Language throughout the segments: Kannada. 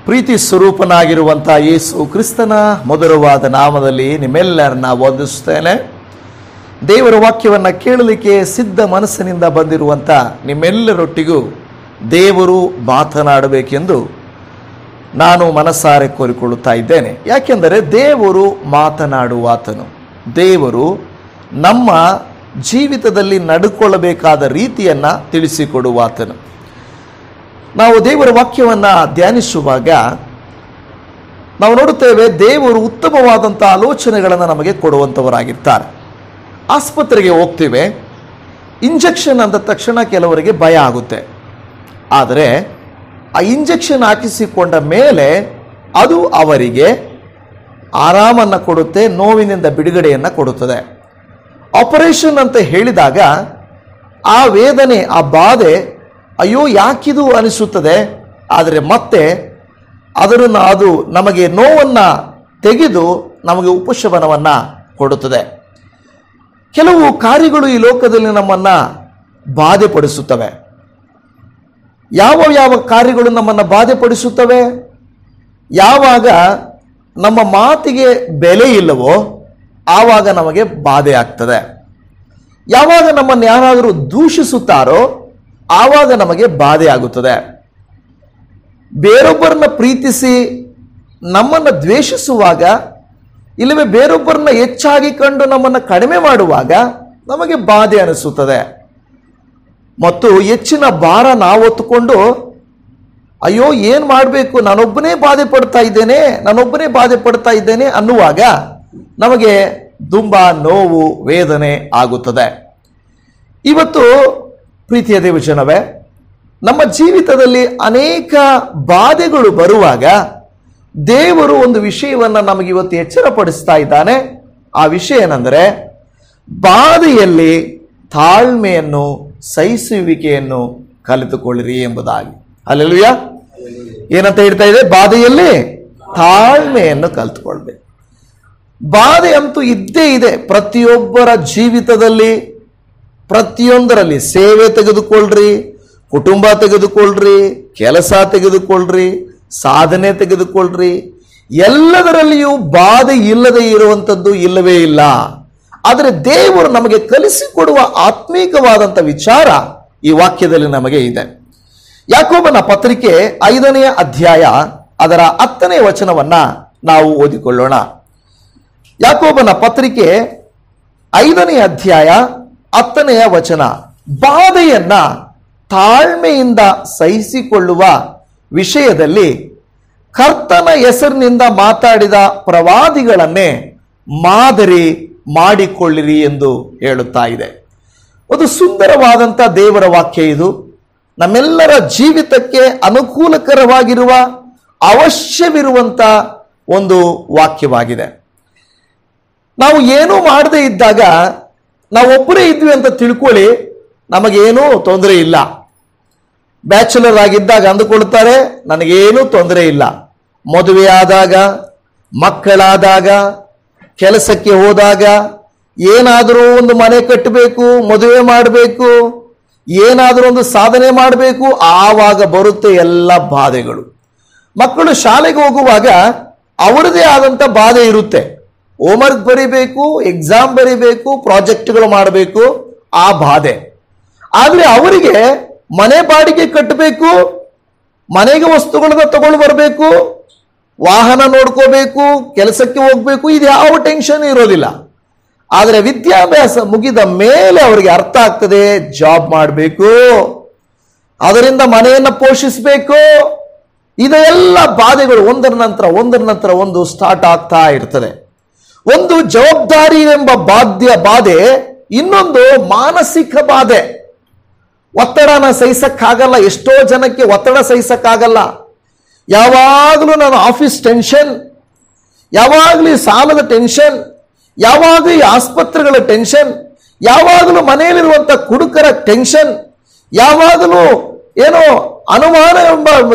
ಪ್ರೀತಿ ಸ್ವರೂಪನಾಗಿರುವಂಥ ಯೇಸು ಕ್ರಿಸ್ತನ ಮಧುರವಾದ ನಾಮದಲ್ಲಿ ನಿಮ್ಮೆಲ್ಲರನ್ನ ವಂದಿಸುತ್ತೇನೆ. ದೇವರ ವಾಕ್ಯವನ್ನು ಕೇಳಲಿಕ್ಕೆ ಸಿದ್ಧ ಮನಸ್ಸಿನಿಂದ ಬಂದಿರುವಂಥ ನಿಮ್ಮೆಲ್ಲರೊಟ್ಟಿಗೂ ದೇವರು ಮಾತನಾಡಬೇಕೆಂದು ನಾನು ಮನಸಾರೆ ಕೋರಿಕೊಳ್ಳುತ್ತಾ ಇದ್ದೇನೆ. ಯಾಕೆಂದರೆ ದೇವರು ಮಾತನಾಡುವಾತನು. ದೇವರು ನಮ್ಮ ಜೀವಿತದಲ್ಲಿ ನಡ್ಕೊಳ್ಳಬೇಕಾದ ರೀತಿಯನ್ನು ತಿಳಿಸಿಕೊಡುವಾತನು. ನಾವು ದೇವರ ವಾಕ್ಯವನ್ನು ಧ್ಯಾನಿಸುವಾಗ ನಾವು ನೋಡುತ್ತೇವೆ, ದೇವರು ಉತ್ತಮವಾದಂಥ ಆಲೋಚನೆಗಳನ್ನು ನಮಗೆ ಕೊಡುವಂಥವರಾಗಿರ್ತಾರೆ. ಆಸ್ಪತ್ರೆಗೆ ಹೋಗ್ತೇವೆ, ಇಂಜೆಕ್ಷನ್ ಅಂದ ತಕ್ಷಣ ಕೆಲವರಿಗೆ ಭಯ ಆಗುತ್ತೆ. ಆದರೆ ಆ ಇಂಜೆಕ್ಷನ್ ಹಾಕಿಸಿಕೊಂಡ ಮೇಲೆ ಅದು ಅವರಿಗೆ ಆರಾಮನ್ನು ಕೊಡುತ್ತೆ, ನೋವಿನಿಂದ ಬಿಡುಗಡೆಯನ್ನು ಕೊಡುತ್ತದೆ. ಆಪರೇಷನ್ ಅಂತ ಹೇಳಿದಾಗ ಆ ವೇದನೆ, ಆ ಬಾಧೆ, ಅಯ್ಯೋ ಯಾಕಿದು ಅನಿಸುತ್ತದೆ. ಆದರೆ ಮತ್ತೆ ಅದು ನಮಗೆ ನೋವನ್ನು ತೆಗೆದು ನಮಗೆ ಉಪಶಮನವನ್ನು ಕೊಡುತ್ತದೆ. ಕೆಲವು ಕಾರ್ಯಗಳು ಈ ಲೋಕದಲ್ಲಿ ನಮ್ಮನ್ನು ಬಾಧೆಪಡಿಸುತ್ತವೆ. ಯಾವ ಕಾರ್ಯಗಳು ನಮ್ಮನ್ನು ಬಾಧೆಪಡಿಸುತ್ತವೆ? ಯಾವಾಗ ನಮ್ಮ ಮಾತಿಗೆ ಬೆಲೆ ಇಲ್ಲವೋ ಆವಾಗ ನಮಗೆ ಬಾಧೆ ಆಗ್ತದೆ. ಯಾವಾಗ ನಮ್ಮನ್ನು ಯಾರಾದರೂ ದೂಷಿಸುತ್ತಾರೋ ಆವಾಗ ನಮಗೆ ಬಾಧೆ ಆಗುತ್ತದೆ. ಬೇರೊಬ್ಬರನ್ನ ಪ್ರೀತಿಸಿ ನಮ್ಮನ್ನು ದ್ವೇಷಿಸುವಾಗ, ಇಲ್ಲವೇ ಬೇರೊಬ್ಬರನ್ನ ಹೆಚ್ಚಾಗಿ ಕಂಡು ನಮ್ಮನ್ನು ಕಡಿಮೆ ಮಾಡುವಾಗ ನಮಗೆ ಬಾಧೆ ಅನಿಸುತ್ತದೆ. ಮತ್ತು ಹೆಚ್ಚಿನ ಭಾರ ನಾವು ಹೊತ್ತುಕೊಂಡು ಅಯ್ಯೋ ಏನು ಮಾಡಬೇಕು, ನಾನೊಬ್ಬನೇ ಬಾಧೆ ಪಡ್ತಾ ಇದ್ದೇನೆ ಅನ್ನುವಾಗ ನಮಗೆ ತುಂಬ ನೋವು, ವೇದನೆ ಆಗುತ್ತದೆ. ಇವತ್ತು ಪ್ರೀತಿಯ ದೇವಜನವೇ, ನಮ್ಮ ಜೀವಿತದಲ್ಲಿ ಅನೇಕ ಬಾಧೆಗಳು ಬರುವಾಗ ದೇವರು ಒಂದು ವಿಷಯವನ್ನು ನಮಗೆ ಇವತ್ತು ಎಚ್ಚರಪಡಿಸ್ತಾ ಇದ್ದಾನೆ. ಆ ವಿಷಯ ಏನೆಂದರೆ, ಬಾಧೆಯಲ್ಲಿ ತಾಳ್ಮೆಯನ್ನು, ಸಹಿಸುವಿಕೆಯನ್ನು ಕಲಿತುಕೊಳ್ಳಿರಿ ಎಂಬುದಾಗಿ. ಹಲ್ಲೆಲೂಯಾ. ಏನಂತ ಹೇಳ್ತಾ ಇದೆ? ಬಾಧೆಯಲ್ಲಿ ತಾಳ್ಮೆಯನ್ನು ಕಲಿತುಕೊಳ್ಬೇಕು. ಬಾಧೆ ಅಂತೂ ಇದ್ದೇ ಇದೆ ಪ್ರತಿಯೊಬ್ಬರ ಜೀವಿತದಲ್ಲಿ. ಪ್ರತಿಯೊಂದರಲ್ಲಿ ಸೇವೆ ತೆಗೆದುಕೊಳ್ಳ್ರಿ, ಕುಟುಂಬ ತೆಗೆದುಕೊಳ್ಳ್ರಿ, ಕೆಲಸ ತೆಗೆದುಕೊಳ್ಳ್ರಿ, ಸಾಧನೆ ತೆಗೆದುಕೊಳ್ಳ್ರಿ, ಎಲ್ಲದರಲ್ಲಿಯೂ ಬಾಧೆ ಇಲ್ಲದೆ ಇರುವಂಥದ್ದು ಇಲ್ಲವೇ ಇಲ್ಲ. ಆದರೆ ದೇವರು ನಮಗೆ ಕಲಿಸಿಕೊಡುವ ಆತ್ಮೀಕವಾದಂಥ ವಿಚಾರ ಈ ವಾಕ್ಯದಲ್ಲಿ ನಮಗೆ ಇದೆ. ಯಾಕೋಬನ ಪತ್ರಿಕೆ 5ನೇ ಅಧ್ಯಾಯ ಅದರ 10ನೇ ವಚನವನ್ನ ನಾವು ಓದಿಕೊಳ್ಳೋಣ. ಯಾಕೋಬನ ಪತ್ರಿಕೆ 5ನೇ ಅಧ್ಯಾಯ 10ನೇ ವಚನ, ಬಾಧೆಯನ್ನ ತಾಳ್ಮೆಯಿಂದ ಸಹಿಸಿಕೊಳ್ಳುವ ವಿಷಯದಲ್ಲಿ ಕರ್ತನ ಹೆಸರಿನಿಂದ ಮಾತಾಡಿದ ಪ್ರವಾದಿಗಳನ್ನೇ ಮಾದರಿ ಮಾಡಿಕೊಳ್ಳಿರಿ ಎಂದು ಹೇಳುತ್ತಾ ಇದೆ. ಒಂದು ಸುಂದರವಾದಂಥ ದೇವರ ವಾಕ್ಯ ಇದು. ನಮ್ಮೆಲ್ಲರ ಜೀವಿತಕ್ಕೆ ಅನುಕೂಲಕರವಾಗಿರುವ, ಅವಶ್ಯವಿರುವಂಥ ಒಂದು ವಾಕ್ಯವಾಗಿದೆ. ನಾವು ಏನೂ ಮಾಡದೇ ಇದ್ದಾಗ, ನಾವೊಬ್ಬರೇ ಇದ್ವಿ ಅಂತ ತಿಳ್ಕೊಳ್ಳಿ, ನಮಗೇನೂ ತೊಂದರೆ ಇಲ್ಲ. ಬ್ಯಾಚುಲರ್ ಆಗಿದ್ದಾಗ ಅಂದುಕೊಳ್ತಾರೆ ನನಗೇನೂ ತೊಂದರೆ ಇಲ್ಲ. ಮದುವೆ ಆದಾಗ, ಮಕ್ಕಳಾದಾಗ, ಕೆಲಸಕ್ಕೆ ಹೋದಾಗ, ಏನಾದರೂ ಒಂದು ಮನೆ ಕಟ್ಟಬೇಕು, ಮದುವೆ ಮಾಡಬೇಕು, ಏನಾದರೂ ಒಂದು ಸಾಧನೆ ಮಾಡಬೇಕು, ಆವಾಗ ಬರುತ್ತೆ ಎಲ್ಲ ಬಾಧೆಗಳು. ಮಕ್ಕಳು ಶಾಲೆಗೆ ಹೋಗುವಾಗ ಅವರದೇ ಆದಂಥ ಬಾಧೆ ಇರುತ್ತೆ. ಹೋಮ್ವರ್ಕ್ ಬರಿಬೇಕು, ಎಕ್ಸಾಮ್ ಬರಿಬೇಕು, ಪ್ರಾಜೆಕ್ಟ್ಗಳು ಮಾಡಬೇಕು, ಆ ಬಾಧೆ. ಆದರೆ ಅವರಿಗೆ ಮನೆ ಬಾಡಿಗೆ ಕಟ್ಟಬೇಕು, ಮನೆಗೆ ವಸ್ತುಗಳನ್ನ ತಗೊಂಡು ಬರಬೇಕು, ವಾಹನ ನೋಡ್ಕೋಬೇಕು, ಕೆಲಸಕ್ಕೆ ಹೋಗ್ಬೇಕು, ಇದು ಯಾವ ಟೆನ್ಷನ್ ಇರೋದಿಲ್ಲ. ಆದರೆ ವಿದ್ಯಾಭ್ಯಾಸ ಮುಗಿದ ಮೇಲೆ ಅವರಿಗೆ ಅರ್ಥ ಆಗ್ತದೆ, ಜಾಬ್ ಮಾಡಬೇಕು, ಅದರಿಂದ ಮನೆಯನ್ನು ಪೋಷಿಸಬೇಕು. ಇದೆಲ್ಲ ಬಾಧೆಗಳು ಒಂದರ ನಂತರ ಒಂದು ಸ್ಟಾರ್ಟ್ ಆಗ್ತಾ ಇರ್ತದೆ. ಒಂದು ಜವಾಬ್ದಾರಿ ಎಂಬ ಬಾಧೆ, ಇನ್ನೊಂದು ಮಾನಸಿಕ ಬಾಧೆ. ಒತ್ತಡನ ಸಹಿಸಕ್ಕಾಗಲ್ಲ. ಎಷ್ಟೋ ಜನಕ್ಕೆ ಒತ್ತಡ ಸಹಿಸಕ್ಕಾಗಲ್ಲ. ಯಾವಾಗಲೂ ನಾನು ಆಫೀಸ್ ಟೆನ್ಷನ್, ಯಾವಾಗಲೂ ಸಾಲದ ಟೆನ್ಷನ್, ಯಾವಾಗಲೂ ಈ ಆಸ್ಪತ್ರೆಗಳ ಟೆನ್ಷನ್, ಯಾವಾಗಲೂ ಮನೆಯಲ್ಲಿರುವಂಥ ಕುಡುಕರ ಟೆನ್ಷನ್, ಯಾವಾಗಲೂ ಏನೋ ಅನುಮಾನ ಎಂಬ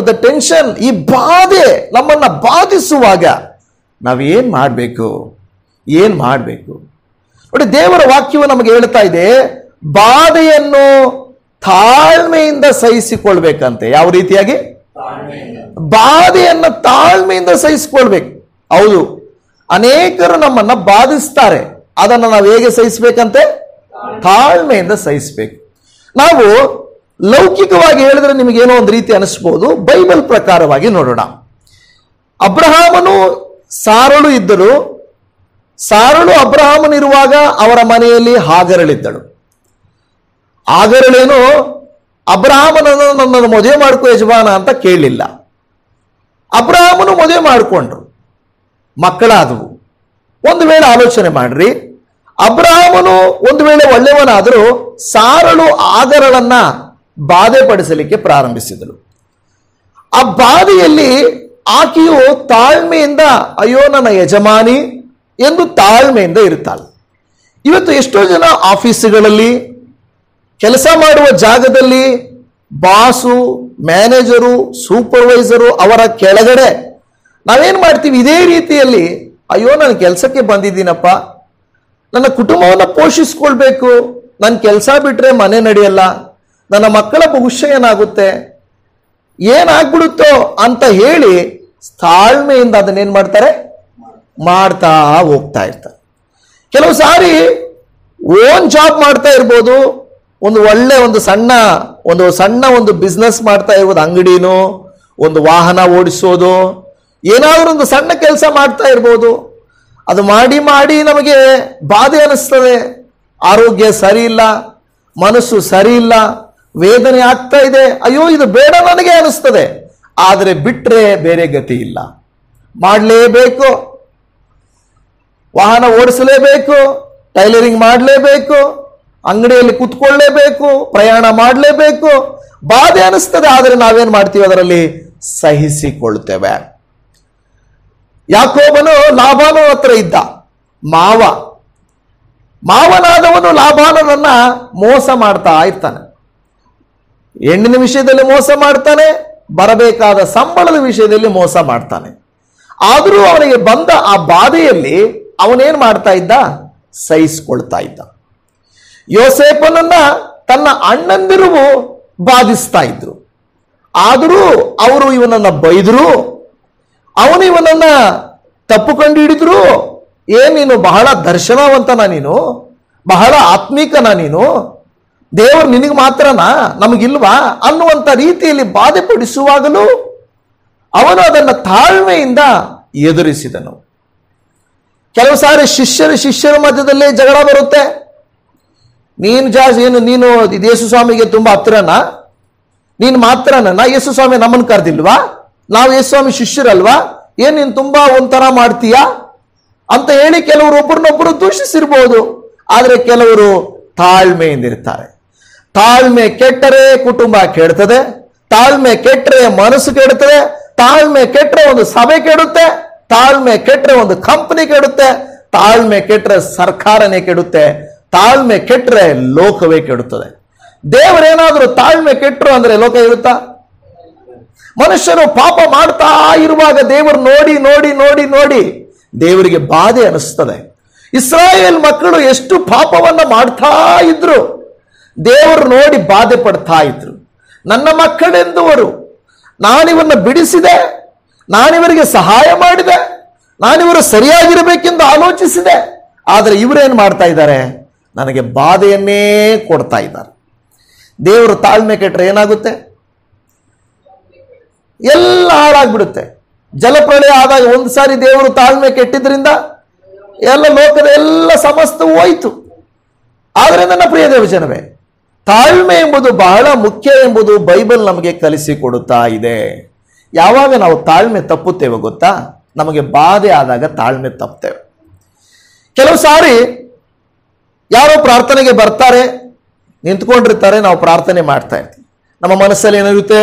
ಟೆನ್ಷನ್. ಈ ಬಾಧೆ ನಮ್ಮನ್ನು ಬಾಧಿಸುವಾಗ ನಾವೇನು ಮಾಡಬೇಕು? ನೋಡಿ, ದೇವರ ವಾಕ್ಯವು ನಮಗೆ ಹೇಳ್ತಾ ಇದೆ, ಬಾಧೆಯನ್ನು ತಾಳ್ಮೆಯಿಂದ ಸಹಿಸಿಕೊಳ್ಬೇಕಂತೆ. ಯಾವ ರೀತಿಯಾಗಿ? ಬಾಧೆಯನ್ನ ತಾಳ್ಮೆಯಿಂದ ಸಹಿಸಿಕೊಳ್ಬೇಕು. ಹೌದು, ಅನೇಕರು ನಮ್ಮನ್ನ ಬಾಧಿಸ್ತಾರೆ, ಅದನ್ನು ನಾವು ಹೇಗೆ ಸಹಿಸಬೇಕಂತೆ? ತಾಳ್ಮೆಯಿಂದ ಸಹಿಸಬೇಕು. ನಾವು ಲೌಕಿಕವಾಗಿ ಹೇಳಿದ್ರೆ ನಿಮಗೇನೋ ಒಂದು ರೀತಿ ಅನಿಸ್ಬೋದು. ಬೈಬಲ್ ಪ್ರಕಾರವಾಗಿ ನೋಡೋಣ. ಅಬ್ರಹಾಮನು ಸಾರಳು ಇದ್ದಳು. ಸಾರಳು ಅಬ್ರಹಾಮನಿರುವಾಗ ಅವರ ಮನೆಯಲ್ಲಿ ಹಾಗರಳಿದ್ದಳು. ಹಾಗರಳೇನು ಅಬ್ರಹಾಮನನ್ನು ನನ್ನನ್ನು ಮದುವೆ ಮಾಡ್ಕೋ ಯಜಮಾನ ಅಂತ ಕೇಳಲಿಲ್ಲ. ಅಬ್ರಹಾಮನು ಮದುವೆ ಮಾಡಿಕೊಂಡ್ರು, ಮಕ್ಕಳಾದವು. ಒಂದು ವೇಳೆ ಆಲೋಚನೆ ಮಾಡ್ರಿ, ಅಬ್ರಹಾಮನು ಒಂದು ವೇಳೆ ಒಳ್ಳೆಯವನಾದರೂ ಸಾರಳು ಆಗರಳನ್ನ ಬಾಧೆ ಪಡಿಸಲಿಕ್ಕೆ ಪ್ರಾರಂಭಿಸಿದಳು. ಆ ಬಾಧೆಯಲ್ಲಿ ಆಕೆಯು ತಾಳ್ಮೆಯಿಂದ ಅಯ್ಯೋ ನನ್ನ ಯಜಮಾನಿ ಎಂದು ತಾಳ್ಮೆಯಿಂದ ಇರುತ್ತಾಳೆ. ಇವತ್ತು ಎಷ್ಟೋ ಜನ ಆಫೀಸುಗಳಲ್ಲಿ, ಕೆಲಸ ಮಾಡುವ ಜಾಗದಲ್ಲಿ ಬಾಸು, ಮ್ಯಾನೇಜರು, ಸೂಪರ್ವೈಸರು ಅವರ ಕೆಳಗಡೆ ನಾವೇನು ಮಾಡ್ತೀವಿ? ಇದೇ ರೀತಿಯಲ್ಲಿ ಅಯ್ಯೋ ನಾನು ಕೆಲಸಕ್ಕೆ ಬಂದಿದ್ದೀನಪ್ಪ, ನನ್ನ ಕುಟುಂಬವನ್ನು ಪೋಷಿಸ್ಕೊಳ್ಬೇಕು, ನನ್ನ ಕೆಲಸ ಬಿಟ್ಟರೆ ಮನೆ ನಡೆಯಲ್ಲ, ನನ್ನ ಮಕ್ಕಳ ಭವಿಷ್ಯ ಏನಾಗುತ್ತೆ, ಏನಾಗ್ಬಿಡುತ್ತೋ ಅಂತ ಹೇಳಿ ತಾಳ್ಮೆಯಿಂದ ಅದನ್ನೇನು ಮಾಡ್ತಾರೆ? ಮಾಡ್ತಾ ಹೋಗ್ತಾ ಇರ್ತಾರೆ. ಕೆಲವು ಸಾರಿ ಓನ್ ಜಾಬ್ ಮಾಡ್ತಾ ಇರ್ಬೋದು, ಒಂದು ಒಳ್ಳೆ ಒಂದು ಸಣ್ಣ ಬಿಸ್ನೆಸ್ ಮಾಡ್ತಾ ಇರ್ಬೋದು, ಅಂಗಡಿನೋ ಒಂದು ವಾಹನ ಓಡಿಸೋದು, ಏನಾದರೂ ಒಂದು ಸಣ್ಣ ಕೆಲಸ ಮಾಡ್ತಾ ಇರ್ಬೋದು. ಅದು ಮಾಡಿ ಮಾಡಿ ನಮಗೆ ಬಾಧೆ ಅನಿಸ್ತದೆ. ಆರೋಗ್ಯ ಸರಿ ಇಲ್ಲ, ಮನಸ್ಸು ಸರಿ ಇಲ್ಲ, ವೇದನೆ ಆಗ್ತಾ ಇದೆ, ಅಯ್ಯೋ ಇದು ಬೇಡ ನನಗೆ ಅನಿಸ್ತದೆ. ಆದರೆ ಬಿಟ್ಟರೆ ಬೇರೆ ಗತಿ ಇಲ್ಲ, ಮಾಡಲೇಬೇಕು, ವಾಹನ ಓಡಿಸಲೇಬೇಕು, ಟೈಲರಿಂಗ್ ಮಾಡಲೇಬೇಕು, ಅಂಗಡಿಯಲ್ಲಿ ಕೂತ್ಕೊಳ್ಳೇಬೇಕು, ಪ್ರಯಾಣ ಮಾಡಲೇಬೇಕು. ಬಾಧೆ ಅನಿಸ್ತದೆ, ಆದರೆ ನಾವೇನು ಮಾಡ್ತೀವಿ? ಅದರಲ್ಲಿ ಸಹಿಸಿಕೊಳ್ತೇವೆ. ಯಾಕೋಬನು ಲಾಬಾನ ಹತ್ರ ಇದ್ದ ಮಾವನಾದವನು ಲಾಬಾನನನ್ನ ಮೋಸ ಮಾಡ್ತಾ ಇರ್ತಾನೆ. ಹೆಣ್ಣಿನ ವಿಷಯದಲ್ಲಿ ಮೋಸ ಮಾಡ್ತಾನೆ, ಬರಬೇಕಾದ ಸಂಬಳದ ವಿಷಯದಲ್ಲಿ ಮೋಸ ಮಾಡ್ತಾನೆ. ಆದರೂ ಅವನಿಗೆ ಬಂದ ಆ ಬಾಧೆಯಲ್ಲಿ ಅವನೇನ್ ಮಾಡ್ತಾ ಇದ್ದ? ಸಹಿಸಿಕೊಳ್ತಾ ಇದ್ದ. ಯೋಸೇಫನನ್ನ ತನ್ನ ಅಣ್ಣಂದಿರು ಬಾಧಿಸ್ತಾ ಇದ್ರು, ಆದರೂ ಅವರು ಇವನನ್ನ ಬೈದ್ರು, ಅವನು ಇವನನ್ನ ತಪ್ಪು ಕಂಡು ಹಿಡಿದ್ರು. ನೀನು ಬಹಳ ದರ್ಶನವಂತನ, ನೀನು ಬಹಳ ಆತ್ಮೀಕನ, ನೀನು ದೇವರು ನಿನಗೆ ಮಾತ್ರನಾ, ನಮಗಿಲ್ವಾ ಅನ್ನುವಂಥ ರೀತಿಯಲ್ಲಿ ಬಾಧೆ ಪಡಿಸುವಾಗಲೂ ಅವನು ಅದನ್ನು ತಾಳ್ಮೆಯಿಂದ ಎದುರಿಸಿದನು. ಕೆಲವು ಸಾರಿ ಶಿಷ್ಯರ ಮಧ್ಯದಲ್ಲೇ ಜಗಳ ಬರುತ್ತೆ. ನೀನು ಯೇಸು ಸ್ವಾಮಿಗೆ ತುಂಬಾ ಹತ್ರನಾ, ನೀನು ಮಾತ್ರನಾ, ಯೇಸು ಸ್ವಾಮಿ ನಮ್ಮನ್ನು ಕರೆದಿಲ್ವಾ, ನಾವು ಯೇಸು ಸ್ವಾಮಿ ಶಿಷ್ಯರಲ್ವಾ, ನೀನು ತುಂಬಾ ಒಂಥರ ಮಾಡ್ತೀಯಾ ಅಂತ ಹೇಳಿ ಕೆಲವರು ಒಬ್ಬರನ್ನೊಬ್ಬರು ದೂಷಿಸಿರ್ಬೋದು. ಆದರೆ ಕೆಲವರು ತಾಳ್ಮೆಯಿಂದಿರ್ತಾರೆ. ತಾಳ್ಮೆ ಕೆಟ್ಟರೆ ಕುಟುಂಬ ಕೆಡ್ತದೆ, ತಾಳ್ಮೆ ಕೆಟ್ಟರೆ ಮನಸ್ಸು ಕೆಡುತ್ತದೆ, ತಾಳ್ಮೆ ಕೆಟ್ಟರೆ ಒಂದು ಸಭೆ ಕೆಡುತ್ತೆ, ತಾಳ್ಮೆ ಕೆಟ್ಟರೆ ಒಂದು ಕಂಪನಿ ಕೆಡುತ್ತೆ, ತಾಳ್ಮೆ ಕೆಟ್ಟರೆ ಸರ್ಕಾರನೇ ಕೆಡುತ್ತೆ, ತಾಳ್ಮೆ ಕೆಟ್ಟರೆ ಲೋಕವೇ ಕೆಡುತ್ತದೆ. ದೇವರೇನಾದರೂ ತಾಳ್ಮೆ ಕೆಟ್ಟರು ಅಂದ್ರೆ ಲೋಕ ಇರುತ್ತಾ? ಮನುಷ್ಯರು ಪಾಪ ಮಾಡ್ತಾ ಇರುವಾಗ ದೇವರು ನೋಡಿ ನೋಡಿ ನೋಡಿ ನೋಡಿ ದೇವರಿಗೆ ಬಾಧೆ ಅನಿಸ್ತದೆ. ಇಸ್ರಾಯೇಲ್ ಮಕ್ಕಳು ಎಷ್ಟು ಪಾಪವನ್ನ ಮಾಡ್ತಾ ಇದ್ರು, ದೇವರು ನೋಡಿ ಬಾಧೆ ಪಡ್ತಾ ಇದ್ರು. ನನ್ನ ಮಕ್ಕಳೆಂದುವರು, ನಾನಿವನ್ನ ಬಿಡಿಸಿದೆ, ನಾನಿವರಿಗೆ ಸಹಾಯ ಮಾಡಿದೆ, ನಾನಿವರು ಸರಿಯಾಗಿರಬೇಕೆಂದು ಆಲೋಚಿಸಿದೆ, ಆದರೆ ಇವರೇನು ಮಾಡ್ತಾ ಇದ್ದಾರೆ? ನನಗೆ ಬಾಧೆಯನ್ನೇ ಕೊಡ್ತಾ ಇದ್ದಾರೆ. ದೇವರು ತಾಳ್ಮೆ ಕೆಟ್ಟರೆ ಏನಾಗುತ್ತೆ? ಎಲ್ಲ ಹಾಳಾಗ್ಬಿಡುತ್ತೆ. ಜಲಪ್ರಳಯ ಆದಾಗ ಒಂದು ಸಾರಿ ದೇವರು ತಾಳ್ಮೆ ಕೆಟ್ಟಿದ್ರಿಂದ ಎಲ್ಲ ಲೋಕದ ಎಲ್ಲ ಸಮಸ್ತವೂ ಹೋಯಿತು. ಆದರೆ ನನ್ನ ಪ್ರಿಯ ದೇವಜನವೇ, ತಾಳ್ಮೆ ಎಂಬುದು ಬಹಳ ಮುಖ್ಯ ಎಂಬುದು ಬೈಬಲ್ ನಮಗೆ ಕಲಿಸಿಕೊಡುತ್ತಾ ಇದೆ. ಯಾವಾಗ ನಾವು ತಾಳ್ಮೆ ತಪ್ಪುತ್ತೇವೆ ಗೊತ್ತಾ? ನಮಗೆ ಬಾಧೆ ಆದಾಗ ತಾಳ್ಮೆ ತಪ್ಪುತ್ತೇವೆ. ಕೆಲವು ಸಾರಿ ಯಾರೋ ಪ್ರಾರ್ಥನೆಗೆ ಬರ್ತಾರೆ, ನಿಂತ್ಕೊಂಡಿರ್ತಾರೆ, ನಾವು ಪ್ರಾರ್ಥನೆ ಮಾಡ್ತಾ ಇರ್ತೀವಿ. ನಮ್ಮ ಮನಸ್ಸಲ್ಲಿ ಏನಿರುತ್ತೆ?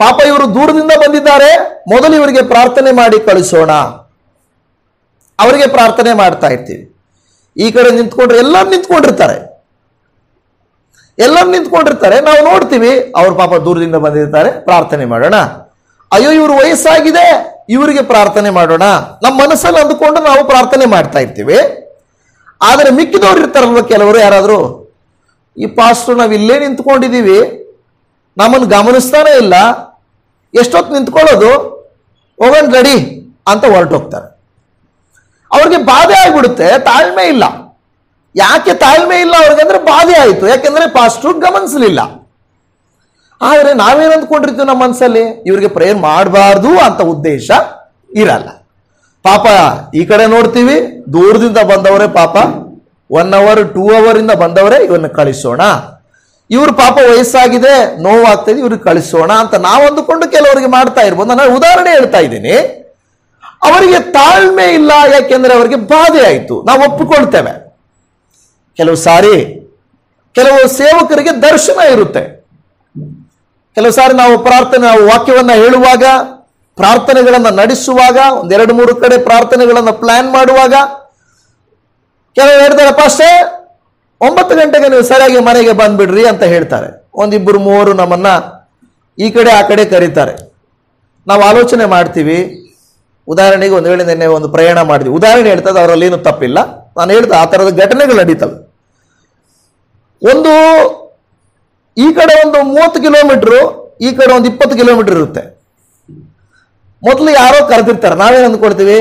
ಪಾಪ ಇವರು ದೂರದಿಂದ ಬಂದಿದ್ದಾರೆ, ಮೊದಲು ಇವರಿಗೆ ಪ್ರಾರ್ಥನೆ ಮಾಡಿ ಕಳಿಸೋಣ, ಅವರಿಗೆ ಪ್ರಾರ್ಥನೆ ಮಾಡ್ತಾ ಇರ್ತೀವಿ. ಈ ಕಡೆ ನಿಂತ್ಕೊಂಡ್ರೆ ಎಲ್ಲರೂ ನಿಂತ್ಕೊಂಡಿರ್ತಾರೆ, ನಾವು ನೋಡ್ತೀವಿ ಅವ್ರ ಪಾಪ ದೂರದಿಂದ ಬಂದಿರ್ತಾರೆ, ಪ್ರಾರ್ಥನೆ ಮಾಡೋಣ. ಅಯ್ಯೋ ಇವರು ವಯಸ್ಸಾಗಿದೆ, ಇವರಿಗೆ ಪ್ರಾರ್ಥನೆ ಮಾಡೋಣ, ನಮ್ಮ ಮನಸ್ಸಲ್ಲಿ ಅಂದುಕೊಂಡು ನಾವು ಪ್ರಾರ್ಥನೆ ಮಾಡ್ತಾ ಇರ್ತೀವಿ. ಆದರೆ ಮಿಕ್ಕಿದವ್ರು ಇರ್ತಾರಲ್ವ ಕೆಲವರು, ಯಾರಾದರೂ ಈ ಪಾಸ್ಟರ್ ನಾವು ಇಲ್ಲೇ ನಿಂತ್ಕೊಂಡಿದ್ದೀವಿ, ನಮ್ಮನ್ನು ಗಮನಿಸ್ತಾನೆ ಇಲ್ಲ, ಎಷ್ಟೊತ್ತು ನಿಂತ್ಕೊಳ್ಳೋದು, ಹೋಗೋಣ ರೆಡಿ ಅಂತ ಹೊರಟೋಗ್ತಾರೆ. ಅವ್ರಿಗೆ ಬಾಧೆ ಆಗ್ಬಿಡುತ್ತೆ, ತಾಳ್ಮೆ ಇಲ್ಲ. ಯಾಕೆ ತಾಳ್ಮೆ ಇಲ್ಲ ಅವ್ರಿಗಂದ್ರೆ ಬಾಧೆ ಆಯಿತು, ಯಾಕೆಂದ್ರೆ ಪಾಸ್ಟ್ರು ಗಮನಿಸಲಿಲ್ಲ. ಆದರೆ ನಾವೇನು ಅಂದ್ಕೊಂಡಿರ್ತೀವಿ ನಮ್ಮ ಮನಸ್ಸಲ್ಲಿ, ಇವ್ರಿಗೆ ಪ್ರೇಯರ್ ಮಾಡಬಾರ್ದು ಅಂತ ಉದ್ದೇಶ ಇರಲ್ಲ. ಪಾಪ ಈ ಕಡೆ ನೋಡ್ತೀವಿ, ದೂರದಿಂದ ಬಂದವರೇ ಪಾಪ 1 hour 2 hour ಇಂದ ಬಂದವರೇ, ಇವನ್ನ ಕಳಿಸೋಣ, ಇವ್ರ ಪಾಪ ವಯಸ್ಸಾಗಿದೆ ನೋವಾಗ್ತದೆ ಇವ್ರಿಗೆ ಕಳಿಸೋಣ ಅಂತ ನಾವು ಅಂದುಕೊಂಡು ಕೆಲವರಿಗೆ ಮಾಡ್ತಾ ಇರ್ಬೋದು. ನಾನು ಉದಾಹರಣೆ ಹೇಳ್ತಾ ಇದ್ದೀನಿ. ಅವರಿಗೆ ತಾಳ್ಮೆ ಇಲ್ಲ, ಯಾಕೆಂದ್ರೆ ಅವರಿಗೆ ಬಾಧೆ ಆಯಿತು. ನಾವು ಒಪ್ಪಿಕೊಳ್ತೇವೆ. ಕೆಲವು ಸಾರಿ ಕೆಲವು ಸೇವಕರಿಗೆ ದರ್ಶನ ಇರುತ್ತೆ. ಕೆಲವು ಸಾರಿ ನಾವು ನಾವು ವಾಕ್ಯವನ್ನ ಹೇಳುವಾಗ, ಪ್ರಾರ್ಥನೆಗಳನ್ನ ನಡೆಸುವಾಗ, 1-2-3 ಕಡೆ ಪ್ರಾರ್ಥನೆಗಳನ್ನ ಪ್ಲಾನ್ ಮಾಡುವಾಗ ಕೆಲವರು ಹೇಳ್ತಾರೆ, ಪಾಸ್ಟೇ 9 ಗಂಟೆಗೆ ನೀವು ಸರಿಯಾಗಿ ಮನೆಗೆ ಬಂದ್ಬಿಡ್ರಿ ಅಂತ ಹೇಳ್ತಾರೆ. 1-2-3 ನಮ್ಮನ್ನ ಈ ಕಡೆ ಆ ಕಡೆ ಕರೀತಾರೆ. ನಾವು ಆಲೋಚನೆ ಮಾಡ್ತೀವಿ. ಉದಾಹರಣೆಗೆ ಒಂದು ವೇಳೆ ನಿನ್ನೆ ಒಂದು ಪ್ರಯಾಣ ಮಾಡಿದ್ವಿ, ಉದಾಹರಣೆ ಹೇಳ್ತದೆ, ಅವರಲ್ಲಿ ಏನು ತಪ್ಪಿಲ್ಲ, ನಾನು ಹೇಳ್ದೆ ಆ ಥರದ ಘಟನೆಗಳು ನಡೀತವೆ. ಈ ಕಡೆ ಒಂದು 30 ಕಿಲೋಮೀಟರ್, ಈ ಕಡೆ ಒಂದು 20 ಕಿಲೋಮೀಟರ್ ಇರುತ್ತೆ. ಮೊದಲು ಯಾರೋ ಕರೆದಿರ್ತಾರೆ, ನಾವೇನು ಅಂದ್ಕೊಳ್ತೀವಿ,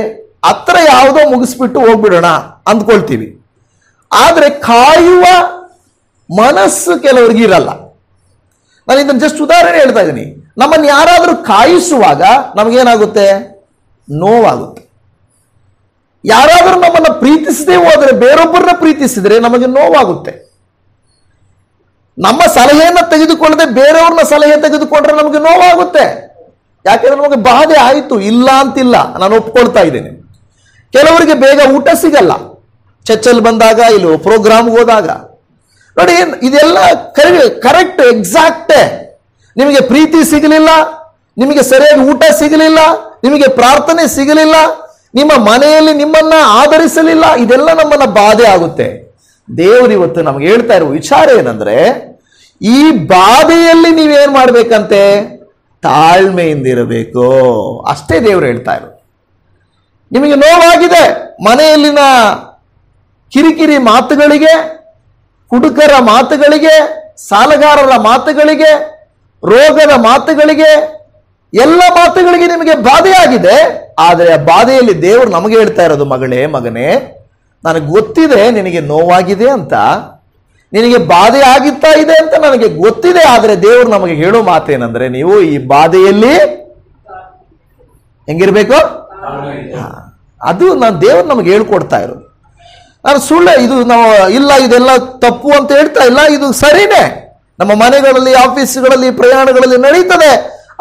ಹತ್ರ ಯಾವುದೋ ಮುಗಿಸ್ಬಿಟ್ಟು ಹೋಗ್ಬಿಡೋಣ ಅಂದ್ಕೊಳ್ತೀವಿ. ಆದರೆ ಕಾಯುವ ಮನಸ್ಸು ಕೆಲವರಿಗೆ ಇರಲ್ಲ. ನಾನು ಇದನ್ನು ಜಸ್ಟ್ ಉದಾಹರಣೆ ಹೇಳ್ತಾ ಇದ್ದೀನಿ. ನಮ್ಮನ್ನು ಯಾರಾದರೂ ಕಾಯಿಸುವಾಗ ನಮಗೇನಾಗುತ್ತೆ, ನೋವಾಗುತ್ತೆ. ಯಾರಾದರೂ ನಮ್ಮನ್ನು ಪ್ರೀತಿಸದೇ ಹೋದರೆ, ಬೇರೊಬ್ಬರನ್ನ ಪ್ರೀತಿಸಿದ್ರೆ ನಮಗೆ ನೋವಾಗುತ್ತೆ. ನಮ್ಮ ಸಲಹೆಯನ್ನು ತೆಗೆದುಕೊಳ್ಳದೆ ಬೇರೆಯವ್ರನ್ನ ಸಲಹೆ ತೆಗೆದುಕೊಂಡ್ರೆ ನಮಗೆ ನೋವಾಗುತ್ತೆ. ಯಾಕೆಂದ್ರೆ ನಮಗೆ ಬಾಧೆ ಆಯಿತು, ಇಲ್ಲ ಅಂತಿಲ್ಲ, ನಾನು ಒಪ್ಕೊಳ್ತಾ ಇದ್ದೇನೆ. ಕೆಲವರಿಗೆ ಬೇಗ ಊಟ ಸಿಗಲ್ಲ, ಚರ್ಚಲ್ಲಿ ಬಂದಾಗ, ಇಲ್ಲಿ ಪ್ರೋಗ್ರಾಮ್ಗೆ ಹೋದಾಗ. ನೋಡಿ, ಇದೆಲ್ಲ ಕರೆಕ್ಟ್ ಎಕ್ಸಾಕ್ಟೇ. ನಿಮಗೆ ಪ್ರೀತಿ ಸಿಗಲಿಲ್ಲ, ನಿಮಗೆ ಸರಿಯಾಗಿ ಊಟ ಸಿಗಲಿಲ್ಲ, ನಿಮಗೆ ಪ್ರಾರ್ಥನೆ ಸಿಗಲಿಲ್ಲ, ನಿಮ್ಮ ಮನೆಯಲ್ಲಿ ನಿಮ್ಮನ್ನ ಆಧರಿಸಲಿಲ್ಲ, ಇದೆಲ್ಲ ನಮ್ಮನ್ನ ಬಾಧೆ ಆಗುತ್ತೆ. ದೇವರು ಇವತ್ತು ನಮ್ಗೆ ಹೇಳ್ತಾ ಇರುವ ವಿಚಾರ ಏನಂದ್ರೆ, ಈ ಬಾಧೆಯಲ್ಲಿ ನೀವೇನ್ ಮಾಡ್ಬೇಕಂತೆ, ತಾಳ್ಮೆಯಿಂದಿರಬೇಕು. ಅಷ್ಟೇ ದೇವರು ಹೇಳ್ತಾ ಇರೋದು. ನಿಮಗೆ ನೋವಾಗಿದೆ, ಮನೆಯಲ್ಲಿನ ಕಿರಿಕಿರಿ ಮಾತುಗಳಿಗೆ, ಕುಡುಕರ ಮಾತುಗಳಿಗೆ, ಸಾಲಗಾರರ ಮಾತುಗಳಿಗೆ, ರೋಗದ ಮಾತುಗಳಿಗೆ, ಎಲ್ಲ ಮಾತುಗಳಿಗೆ ನಿಮಗೆ ಬಾಧೆಯಾಗಿದೆ. ಆದರೆ ಆ ಬಾಧೆಯಲ್ಲಿ ದೇವರು ನಮಗೆ ಹೇಳ್ತಾ ಇರೋದು, ಮಗಳೇ ಮಗನೇ, ನನಗೆ ಗೊತ್ತಿದೆ ನಿನಗೆ ನೋವಾಗಿದೆ ಅಂತ, ನಿನಗೆ ಬಾಧೆ ಆಗಿತ್ತಾ ಇದೆ ಅಂತ ನನಗೆ ಗೊತ್ತಿದೆ. ಆದರೆ ದೇವರು ನಮಗೆ ಹೇಳೋ ಮಾತೇನಂದ್ರೆ, ನೀವು ಈ ಬಾಧೆಯಲ್ಲಿ ಹೆಂಗಿರ್ಬೇಕು, ಅದು ನಾನು ದೇವರು ನಮಗೆ ಹೇಳ್ಕೊಡ್ತಾ ಇರೋದು. ನಾನು ಸುಳ್ಳೆ ಇದು ನಾವು ಇಲ್ಲ ಇದೆಲ್ಲ ತಪ್ಪು ಅಂತ ಹೇಳ್ತಾ ಇಲ್ಲ, ಇದು ಸರಿನೇ. ನಮ್ಮ ಮನೆಗಳಲ್ಲಿ, ಆಫೀಸ್ಗಳಲ್ಲಿ, ಪ್ರಯಾಣಗಳಲ್ಲಿ ನಡೀತದೆ.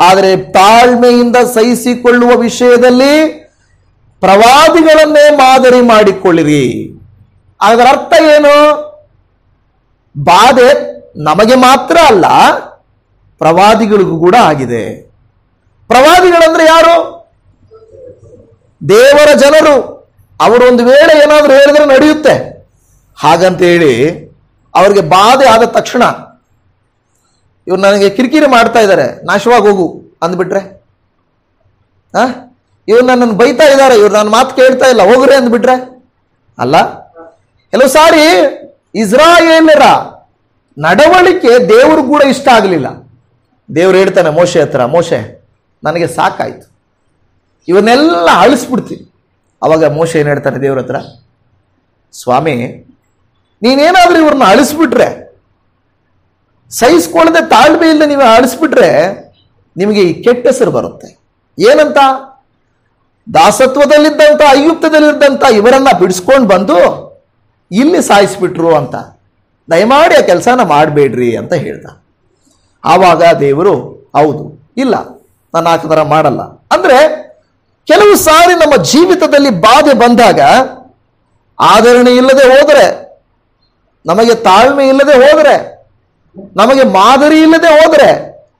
ಆದರೆ ತಾಳ್ಮೆಯಿಂದ ಸಹಿಸಿಕೊಳ್ಳುವ ವಿಷಯದಲ್ಲಿ ಪ್ರವಾದಿಗಳನ್ನೇ ಮಾದರಿ ಮಾಡಿಕೊಳ್ಳಿರಿ. ಅದರ ಅರ್ಥ ಏನು? ಬಾಧೆ ನಮಗೆ ಮಾತ್ರ ಅಲ್ಲ, ಪ್ರವಾದಿಗಳಿಗೂ ಕೂಡ ಆಗಿದೆ. ಪ್ರವಾದಿಗಳಂದ್ರೆ ಯಾರು? ದೇವರ ಜನರು. ಅವರು ಒಂದು ವೇಳೆ ಏನಾದರೂ ಹೇಳಿದ್ರೆ ನಡೆಯುತ್ತೆ ಹಾಗಂತ ಹೇಳಿ ಅವ್ರಿಗೆ ಬಾಧೆ ಆದ ತಕ್ಷಣ, ಇವ್ರು ನನಗೆ ಕಿರಿಕಿರಿ ಮಾಡ್ತಾ ಇದ್ದಾರೆ, ನಾಶವಾಗಿ ಹೋಗು ಅಂದ್ಬಿಟ್ರೆ, ಇವ್ರು ನನ್ನನ್ನು ಬೈತಾ ಇದ್ದಾರೆ, ಇವ್ರು ನನ್ನ ಮಾತು ಕೇಳ್ತಾ ಇಲ್ಲ, ಹೋಗ್ರೆ ಅಂದ್ಬಿಟ್ರೆ ಅಲ್ಲ. ಕೆಲವು ಸಾರಿ ಇಸ್ರಾಯೇಲರ ನಡವಳಿಕೆ ದೇವರು ಕೂಡ ಇಷ್ಟ ಆಗಲಿಲ್ಲ. ದೇವ್ರು ಹೇಳ್ತಾನೆ ಮೋಶೆ ಹತ್ರ, ಮೋಶೆ ನನಗೆ ಸಾಕಾಯ್ತು, ಇವನ್ನೆಲ್ಲ ಅಳಿಸ್ಬಿಡ್ತೀನಿ. ಅವಾಗ ಮೋಶೆ ಏನು ಹೇಳ್ತಾನೆ ದೇವ್ರ ಹತ್ರ, ಸ್ವಾಮಿ ನೀನೇನಾದ್ರೂ ಇವ್ರನ್ನ ಅಳಿಸ್ಬಿಟ್ರೆ, ಸಹಿಸ್ಕೊಳ್ಳದೆ ತಾಳ್ಮೆ ಇಲ್ಲದೆ ನೀವು ಅಳಿಸ್ಬಿಟ್ರೆ ನಿಮಗೆ ಈ ಕೆಟ್ಟ ಹೆಸರು ಬರುತ್ತೆ. ಏನಂತ? ದಾಸತ್ವದಲ್ಲಿದ್ದಂಥ, ಐಗುಪ್ತದಲ್ಲಿದ್ದಂಥ ಇವರನ್ನ ಬಿಡಿಸ್ಕೊಂಡು ಬಂದು ಇಲ್ಲಿ ಸಾಯಿಸ್ಬಿಟ್ರು ಅಂತ. ದಯಮಾಡಿ ಆ ಕೆಲಸನ ಮಾಡಬೇಡ್ರಿ ಅಂತ ಹೇಳ್ದ. ಆವಾಗ ದೇವರು ಹೌದು, ಇಲ್ಲ ನಾನು ಆ ಥರ ಮಾಡಲ್ಲ ಅಂದ್ರೆ, ಕೆಲವು ಸಾರಿ ನಮ್ಮ ಜೀವಿತದಲ್ಲಿ ಬಾಧೆ ಬಂದಾಗ ಆದರಣೆ ಇಲ್ಲದೆ ಹೋದರೆ, ನಮಗೆ ತಾಳ್ಮೆ ಇಲ್ಲದೆ ಹೋದರೆ, ನಮಗೆ ಮಾದರಿ ಇಲ್ಲದೆ ಹೋದರೆ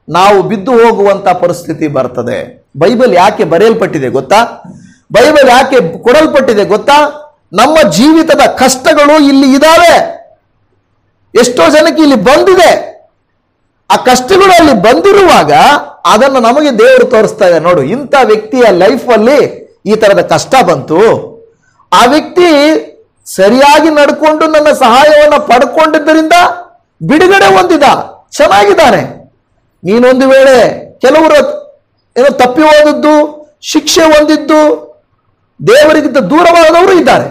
ನಾವು ಬಿದ್ದು ಹೋಗುವಂತ ಪರಿಸ್ಥಿತಿ ಬರ್ತದೆ. ಬೈಬಲ್ ಯಾಕೆ ಬರೆಯಲ್ಪಟ್ಟಿದೆ ಗೊತ್ತಾ? ಬೈಬಲ್ ಯಾಕೆ ಕೊಡಲ್ಪಟ್ಟಿದೆ ಗೊತ್ತಾ? ನಮ್ಮ ಜೀವಿತದ ಕಷ್ಟಗಳು ಇಲ್ಲಿ ಇದಾವೆ, ಎಷ್ಟೋ ಜನಕ್ಕೆ ಇಲ್ಲಿ ಬಂದಿದೆ. ಆ ಕಷ್ಟಗಳು ಅಲ್ಲಿ ಬಂದಿರುವಾಗ ಅದನ್ನು ನಮಗೆ ದೇವರು ತೋರಿಸ್ತಾ ಇದೆ. ನೋಡು, ಇಂಥ ವ್ಯಕ್ತಿಯ ಲೈಫಲ್ಲಿ ಈ ತರದ ಕಷ್ಟ ಬಂತು, ಆ ವ್ಯಕ್ತಿ ಸರಿಯಾಗಿ ನಡ್ಕೊಂಡು ನನ್ನ ಸಹಾಯವನ್ನು ಪಡ್ಕೊಂಡಿದ್ದರಿಂದ ಬಿಡುಗಡೆ ಹೊಂದಿದ, ಚೆನ್ನಾಗಿದ್ದಾನೆ. ನೀನೊಂದು ವೇಳೆ ಕೆಲವರು ಏನೋ ತಪ್ಪಿ ಹೋದದ್ದು, ಶಿಕ್ಷೆ ಹೊಂದಿದ್ದು, ದೇವರಿಗಿಂತ ದೂರವಾದವರು ಇದ್ದಾರೆ,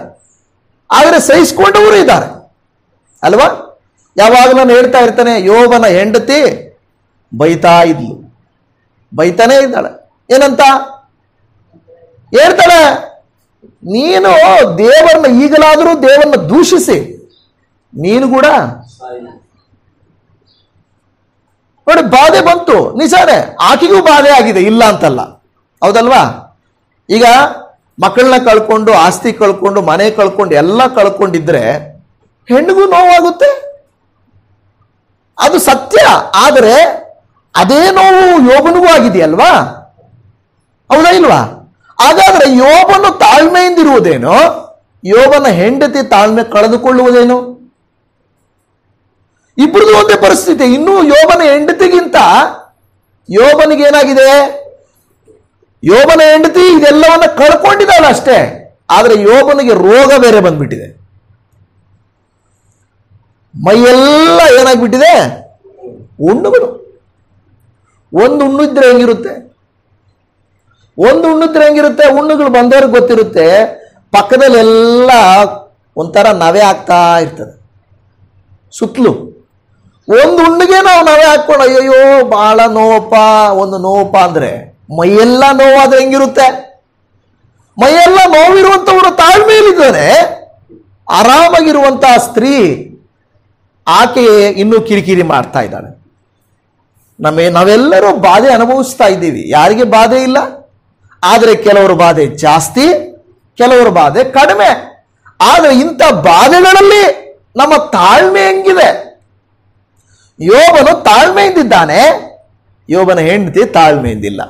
ಆದರೆ ಸಹಿಸಿಕೊಂಡವರು ಇದ್ದಾರೆ ಅಲ್ವಾ? ಯಾವಾಗ ನಾನು ಹೇಳ್ತಾ ಇರ್ತಾನೆ, ಯೋಬನ ಹೆಂಡತಿ ಬೈತಾನೇ ಇದ್ದಾಳೆ. ಏನಂತ ಹೇಳ್ತಾಳೆ, ನೀನು ದೇವರನ್ನ ಈಗಲಾದರೂ ದೇವರನ್ನ ದೂಷಿಸಿ ನೀನು ಕೂಡ ನೋಡಿ. ಬಾಧೆ ಬಂತು, ನಿಜಾನೇ, ಆಕೆಗೂ ಬಾಧೆ ಆಗಿದೆ, ಇಲ್ಲ ಅಂತಲ್ಲ, ಹೌದಲ್ವಾ? ಈಗ ಮಕ್ಕಳನ್ನ ಕಳ್ಕೊಂಡು, ಆಸ್ತಿ ಕಳ್ಕೊಂಡು, ಮನೆ ಕಳ್ಕೊಂಡು, ಎಲ್ಲ ಕಳ್ಕೊಂಡಿದ್ರೆ ಹೆಣ್ಣಿಗೂ ನೋವಾಗುತ್ತೆ, ಅದು ಸತ್ಯ. ಆದರೆ ಅದೇ ನೋವು ಯೋಬನಿಗೂ ಆಗಿದೆಯಲ್ವಾ? ಹೌದಾ ಇಲ್ವಾ? ಹಾಗಾದ್ರೆ ಯೋಬನು ತಾಳ್ಮೆಯಿಂದಿರುವುದೇನೋ, ಯೋಬನ ಹೆಂಡತಿ ತಾಳ್ಮೆ ಕಳೆದುಕೊಳ್ಳುವುದೇನು? ಇಬ್ಬರದು ಒಂದೇ ಪರಿಸ್ಥಿತಿ. ಇನ್ನೂ ಯೋಬನ ಹೆಂಡತಿಗಿಂತ ಯೋಬನಿಗೇನಾಗಿದೆ? ಯೋಬನ ಹೆಂಡತಿ ಇದೆಲ್ಲವನ್ನ ಕಳ್ಕೊಂಡಿದ್ದಾಳೆ ಅಷ್ಟೇ, ಆದರೆ ಯೋಬನಿಗೆ ರೋಗ ಬೇರೆ ಬಂದ್ಬಿಟ್ಟಿದೆ. ಮೈಯೆಲ್ಲ ಏನಾಗ್ಬಿಟ್ಟಿದೆ? ಹುಣ್ಣುಗಳು. ಒಂದು ಹುಣ್ಣಿದ್ರೆ ಹೆಂಗಿರುತ್ತೆ? ಹುಣ್ಣುಗಳು ಬಂದವ್ರಿಗೆ ಗೊತ್ತಿರುತ್ತೆ. ಪಕ್ಕದಲ್ಲಿ ಎಲ್ಲ ಒಂಥರ ನವೆ ಆಗ್ತಾ ಇರ್ತದೆ ಸುತ್ತಲೂ. ಒಂದು ಹುಣ್ಣಿಗೆ ನಾವು ನವೆ ಹಾಕೊಂಡು ಅಯ್ಯೋ ಬಹಳ ಒಂದು ನೋವಪ್ಪ ಅಂದ್ರೆ, ಮೈಯೆಲ್ಲ ನೋವಾದ್ರೆ ಹೆಂಗಿರುತ್ತೆ? ಮೈಯೆಲ್ಲ ನೋವಿರುವಂಥವರು ತಾಳ್ಮೆಯಲ್ಲಿದ್ದಾನೆ. ಆರಾಮಾಗಿರುವಂತಹ ಸ್ತ್ರೀ ಆಕೆ ಇನ್ನೂ ಕಿರಿಕಿರಿ ಮಾಡ್ತಾ ಇದ್ದಾಳೆ. ನಾವೆಲ್ಲರೂ ಬಾಧೆ ಅನುಭವಿಸ್ತಾ ಇದ್ದೀವಿ, ಯಾರಿಗೆ ಬಾಧೆ ಇಲ್ಲ? ಆದರೆ ಕೆಲವರು ಬಾಧೆ ಜಾಸ್ತಿ, ಕೆಲವರು ಬಾಧೆ ಕಡಿಮೆ. ಆದರೆ ಇಂಥ ಬಾಧೆಗಳಲ್ಲಿ ನಮ್ಮ ತಾಳ್ಮೆ ಹೆಂಗಿದೆ? ಯೋಬನು ತಾಳ್ಮೆಯಿಂದಿದ್ದಾನೆ, ಯೋಬನ ಹೆಂಡತಿ ತಾಳ್ಮೆಯಿಂದಿಲ್ಲ.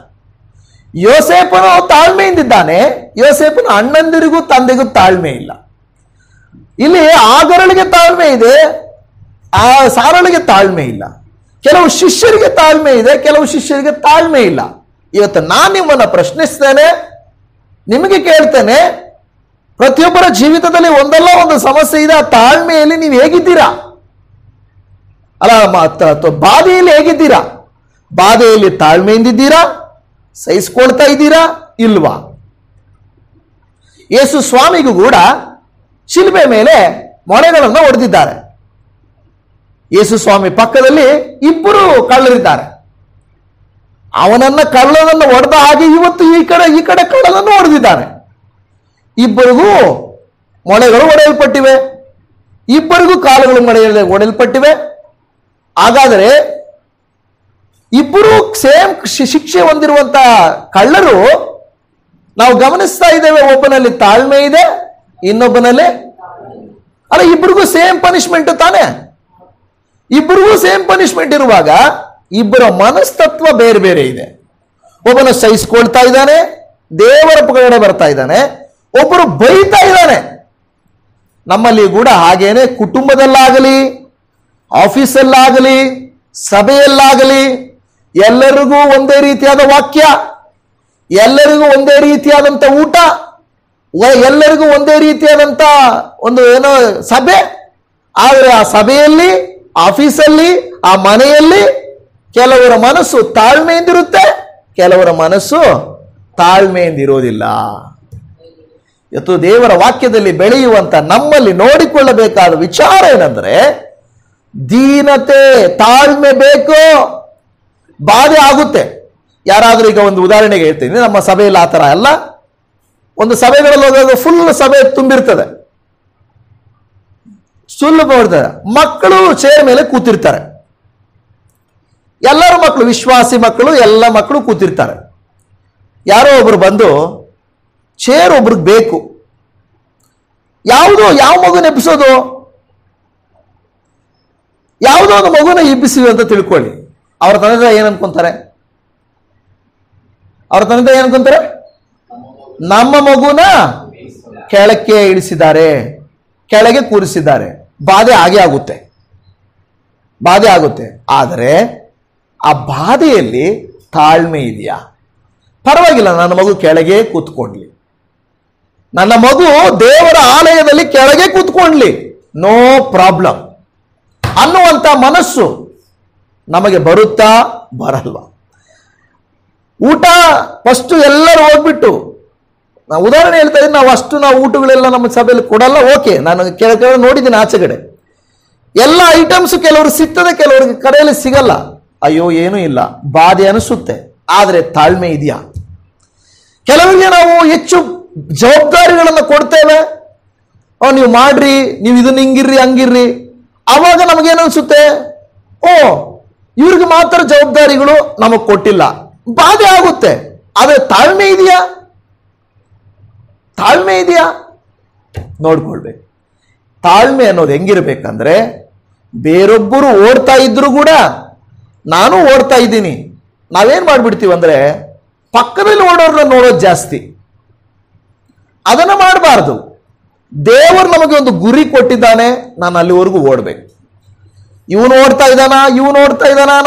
ಯೋಸೇಫನು ತಾಳ್ಮೆಯಿಂದಿದ್ದಾನೆ, ಯೋಸೇಫನ ಅಣ್ಣಂದಿರಿಗೂ ತಂದೆಗೂ ತಾಳ್ಮೆ ಇಲ್ಲ. ಇಲ್ಲಿ ಆಗರಳಿಗೆ ತಾಳ್ಮೆ ಇದೆ, ಆ ಸಾರಳಿಗೆ ತಾಳ್ಮೆ ಇಲ್ಲ. ಕೆಲವು ಶಿಷ್ಯರಿಗೆ ತಾಳ್ಮೆ ಇದೆ, ಕೆಲವು ಶಿಷ್ಯರಿಗೆ ತಾಳ್ಮೆ ಇಲ್ಲ. ಇವತ್ತು ನಾನು ನಿಮ್ಮನ್ನ ಪ್ರಶ್ನಿಸ್ತೇನೆ, ನಿಮಗೆ ಕೇಳ್ತೇನೆ, ಪ್ರತಿಯೊಬ್ಬರ ಜೀವಿತದಲ್ಲಿ ಒಂದಲ್ಲ ಒಂದು ಸಮಸ್ಯೆ ಇದೆ. ಆ ತಾಳ್ಮೆಯಲ್ಲಿ ನೀವು ಹೇಗಿದ್ದೀರಾ? ಅಲ್ಲ, ಬಾಧೆಯಲ್ಲಿ ಹೇಗಿದ್ದೀರಾ? ಬಾಧೆಯಲ್ಲಿ ತಾಳ್ಮೆಯಿಂದಿದ್ದೀರಾ? ಸಹಿಸ್ಕೊಳ್ತಾ ಇದ್ದೀರಾ ಇಲ್ವಾ? ಯೇಸು ಸ್ವಾಮಿಗೂ ಕೂಡ ಶಿಲುಬೆ ಮೇಲೆ ಮೊಳೆಗಳನ್ನು ಹೊಡೆದಿದ್ದಾರೆ. ಯೇಸು ಸ್ವಾಮಿ ಪಕ್ಕದಲ್ಲಿ ಇಬ್ಬರು ಕಳ್ಳರಿದ್ದಾರೆ. ಕಳ್ಳನನ್ನು ಹೊಡೆದ ಹಾಗೆ ಇವತ್ತು ಈ ಕಡೆ ಕಳ್ಳನನ್ನು ಹೊಡೆದಿದ್ದಾನೆ. ಇಬ್ಬರಿಗೂ ಮೊಳೆಗಳು ಒಡೆಯಲ್ಪಟ್ಟಿವೆ, ಇಬ್ಬರಿಗೂ ಕಾಲುಗಳು ಒಡೆಯಲ್ಪಟ್ಟಿವೆ. ಹಾಗಾದರೆ ಇಬ್ಬರು ಸೇಮ್ ಶಿಕ್ಷೆ ಹೊಂದಿರುವಂತಹ ಕಳ್ಳರು ನಾವು ಗಮನಿಸ್ತಾ ಇದ್ದೇವೆ. ಒಬ್ಬನಲ್ಲಿ ತಾಳ್ಮೆ ಇದೆ, ಇನ್ನೊಬ್ಬನಲ್ಲಿ ಅಲ್ಲ. ಇಬ್ಬರಿಗೂ ಸೇಮ್ ಪನಿಷ್ಮೆಂಟ್ ತಾನೆ? ಇಬ್ಬರಿಗೂ ಸೇಮ್ ಪನಿಷ್ಮೆಂಟ್ ಇರುವಾಗ ಇಬ್ಬರ ಮನಸ್ತತ್ವ ಬೇರೆ ಬೇರೆ ಇದೆ. ಒಬ್ಬನು ಸಹಿಸ್ಕೊಳ್ತಾ ಇದ್ದಾನೆ, ದೇವರ ಕಡೆ ಬರ್ತಾ ಇದ್ದಾನೆ, ಒಬ್ಬರು ಬೈತಾ ಇದ್ದಾನೆ. ನಮ್ಮಲ್ಲಿ ಕೂಡ ಹಾಗೇನೆ, ಕುಟುಂಬದಲ್ಲಾಗಲಿ, ಆಫೀಸಲ್ಲಾಗಲಿ, ಸಭೆಯಲ್ಲಾಗಲಿ ಎಲ್ಲರಿಗೂ ಒಂದೇ ರೀತಿಯಾದ ವಾಕ್ಯ, ಎಲ್ಲರಿಗೂ ಒಂದೇ ರೀತಿಯಾದಂಥ ಊಟ, ಎಲ್ಲರಿಗೂ ಒಂದೇ ರೀತಿಯಾದಂಥ ಏನೋ ಸಭೆ. ಆದರೆ ಆ ಸಭೆಯಲ್ಲಿ, ಆಫೀಸಲ್ಲಿ, ಆ ಮನೆಯಲ್ಲಿ ಕೆಲವರ ಮನಸ್ಸು ತಾಳ್ಮೆಯಿಂದಿರುತ್ತೆ, ಕೆಲವರ ಮನಸ್ಸು ತಾಳ್ಮೆಯಿಂದಿರೋದಿಲ್ಲ. ಇವತ್ತು ದೇವರ ವಾಕ್ಯದಲ್ಲಿ ಬೆಳೆಯುವಂತ ನಮ್ಮಲ್ಲಿ ನೋಡಿಕೊಳ್ಳಬೇಕಾದ ವಿಚಾರ ಏನಂದ್ರೆ, ದೀನತೆ, ತಾಳ್ಮೆ ಬೇಕು. ಬಾಧೆ ಆಗುತ್ತೆ. ಯಾರಾದ್ರೂ ಈಗ ಒಂದು ಉದಾಹರಣೆಗೆ ಹೇಳ್ತೀನಿ, ನಮ್ಮ ಸಭೆಯಲ್ಲಿ ಆ ತರ ಅಲ್ಲ. ಒಂದು ಸಭೆಗಳಲ್ಲಿ ಹೋದಾಗ ಫುಲ್ ಸಭೆ ತುಂಬಿರ್ತದೆ, ಸುಲಭ ಮಾಡ್ತಾರೆ. ಮಕ್ಕಳು ಚೇರ್ ಮೇಲೆ ಕೂತಿರ್ತಾರೆ, ಎಲ್ಲರ ಮಕ್ಕಳು, ವಿಶ್ವಾಸಿ ಮಕ್ಕಳು, ಎಲ್ಲ ಮಕ್ಕಳು ಕೂತಿರ್ತಾರೆ. ಯಾರೋ ಒಬ್ರು ಬಂದು ಚೇರ್ ಒಬ್ರಿಗೆ ಬೇಕು. ಯಾವ ಮಗುನ ಎಬ್ಬಿಸೋದು? ಯಾವುದೋ ಒಂದು ಮಗುನ ಎಬ್ಬಿಸಿವಿ ಅಂತ ತಿಳ್ಕೊಳ್ಳಿ. ಅವ್ರ ತಂದೆ ಏನ್ ಅನ್ಕೊಂತಾರೆ? ನಮ್ಮ ಮಗುನ ಕೆಳಕ್ಕೆ ಇಳಿಸಿದ್ದಾರೆ, ಕೆಳಗೆ ಕೂರಿಸಿದ್ದಾರೆ. ಬಾಧೆ ಆಗುತ್ತೆ. ಆದರೆ ಆ ಬಾಧೆಯಲ್ಲಿ ತಾಳ್ಮೆ ಇದೆಯಾ? ಪರವಾಗಿಲ್ಲ, ನನ್ನ ಮಗು ಕೆಳಗೆ ಕೂತ್ಕೊಳ್ಳಿ, ನನ್ನ ಮಗು ದೇವರ ಆಲಯದಲ್ಲಿ ಕೆಳಗೆ ಕೂತ್ಕೊಳ್ಳಿ, ನೋ ಪ್ರಾಬ್ಲಮ್ ಅನ್ನುವಂಥ ಮನಸ್ಸು ನಮಗೆ ಬರುತ್ತಾ ಬರಲ್ವಾ? ಊಟ ಫಸ್ಟ್ ಎಲ್ಲರೂ ಹೋಗ್ಬಿಟ್ಟು, ನಾವು ಉದಾಹರಣೆ ಹೇಳ್ತಾ ಇದ್ದೀನಿ, ನಾವು ಊಟಗಳೆಲ್ಲ ನಮ್ಮ ಸಭೆಯಲ್ಲಿ ಕೊಡಲ್ಲ. ಓಕೆ, ನಾನು ಕೆಲವು ನೋಡಿದ್ದೀನಿ ಆಚೆಗಡೆ ಎಲ್ಲ ಐಟಮ್ಸ್ ಕೆಲವರು ಸಿಗ್ತದೆ, ಕೆಲವರಿಗೆ ಕಡೆಯಲ್ಲಿ ಸಿಗಲ್ಲ. ಅಯ್ಯೋ ಏನೂ ಇಲ್ಲ, ಬಾಧೆ ಅನಿಸುತ್ತೆ. ಆದರೆ ತಾಳ್ಮೆ ಇದೆಯಾ? ಕೆಲವರಿಗೆ ನಾವು ಹೆಚ್ಚು ಜವಾಬ್ದಾರಿಗಳನ್ನು ಕೊಡ್ತೇವೆ. ನೀವು ಮಾಡ್ರಿ, ನೀವು ಇದನ್ನ ಹಿಂಗಿರ್ರಿ ಹಂಗಿರ್ರಿ. ಆವಾಗ ನಮಗೇನನ್ಸುತ್ತೆ, ಇವ್ರಿಗೆ ಮಾತ್ರ ಜವಾಬ್ದಾರಿಗಳು, ನಮಗ್ ಕೊಟ್ಟಿಲ್ಲ, ಬಾಧೆ ಆಗುತ್ತೆ. ಆದರೆ ತಾಳ್ಮೆ ಇದೆಯಾ? ತಾಳ್ಮೆ ಇದೆಯಾ ನೋಡ್ಕೊಳ್ಬೇಕು. ತಾಳ್ಮೆ ಅನ್ನೋದು ಹೆಂಗಿರ್ಬೇಕಂದ್ರೆ, ಬೇರೊಬ್ಬರು ಓಡ್ತಾ ಇದ್ರು ಕೂಡ ನಾನು ಓಡ್ತಾ ಇದ್ದೀನಿ, ನಾವೇನ್ ಮಾಡ್ಬಿಡ್ತೀವಿ ಅಂದ್ರೆ ಪಕ್ಕದಲ್ಲಿ ಓಡೋರ್ನ ನೋಡೋದು ಜಾಸ್ತಿ. ಅದನ್ನ ಮಾಡಬಾರ್ದು. ದೇವರು ನಮಗೆ ಒಂದು ಗುರಿ ಕೊಟ್ಟಿದ್ದಾನೆ, ನಾನು ಅಲ್ಲಿವರೆಗೂ ಓಡ್ಬೇಕು. ಇವನು ಓಡ್ತಾ ಇದ್ದಾನ,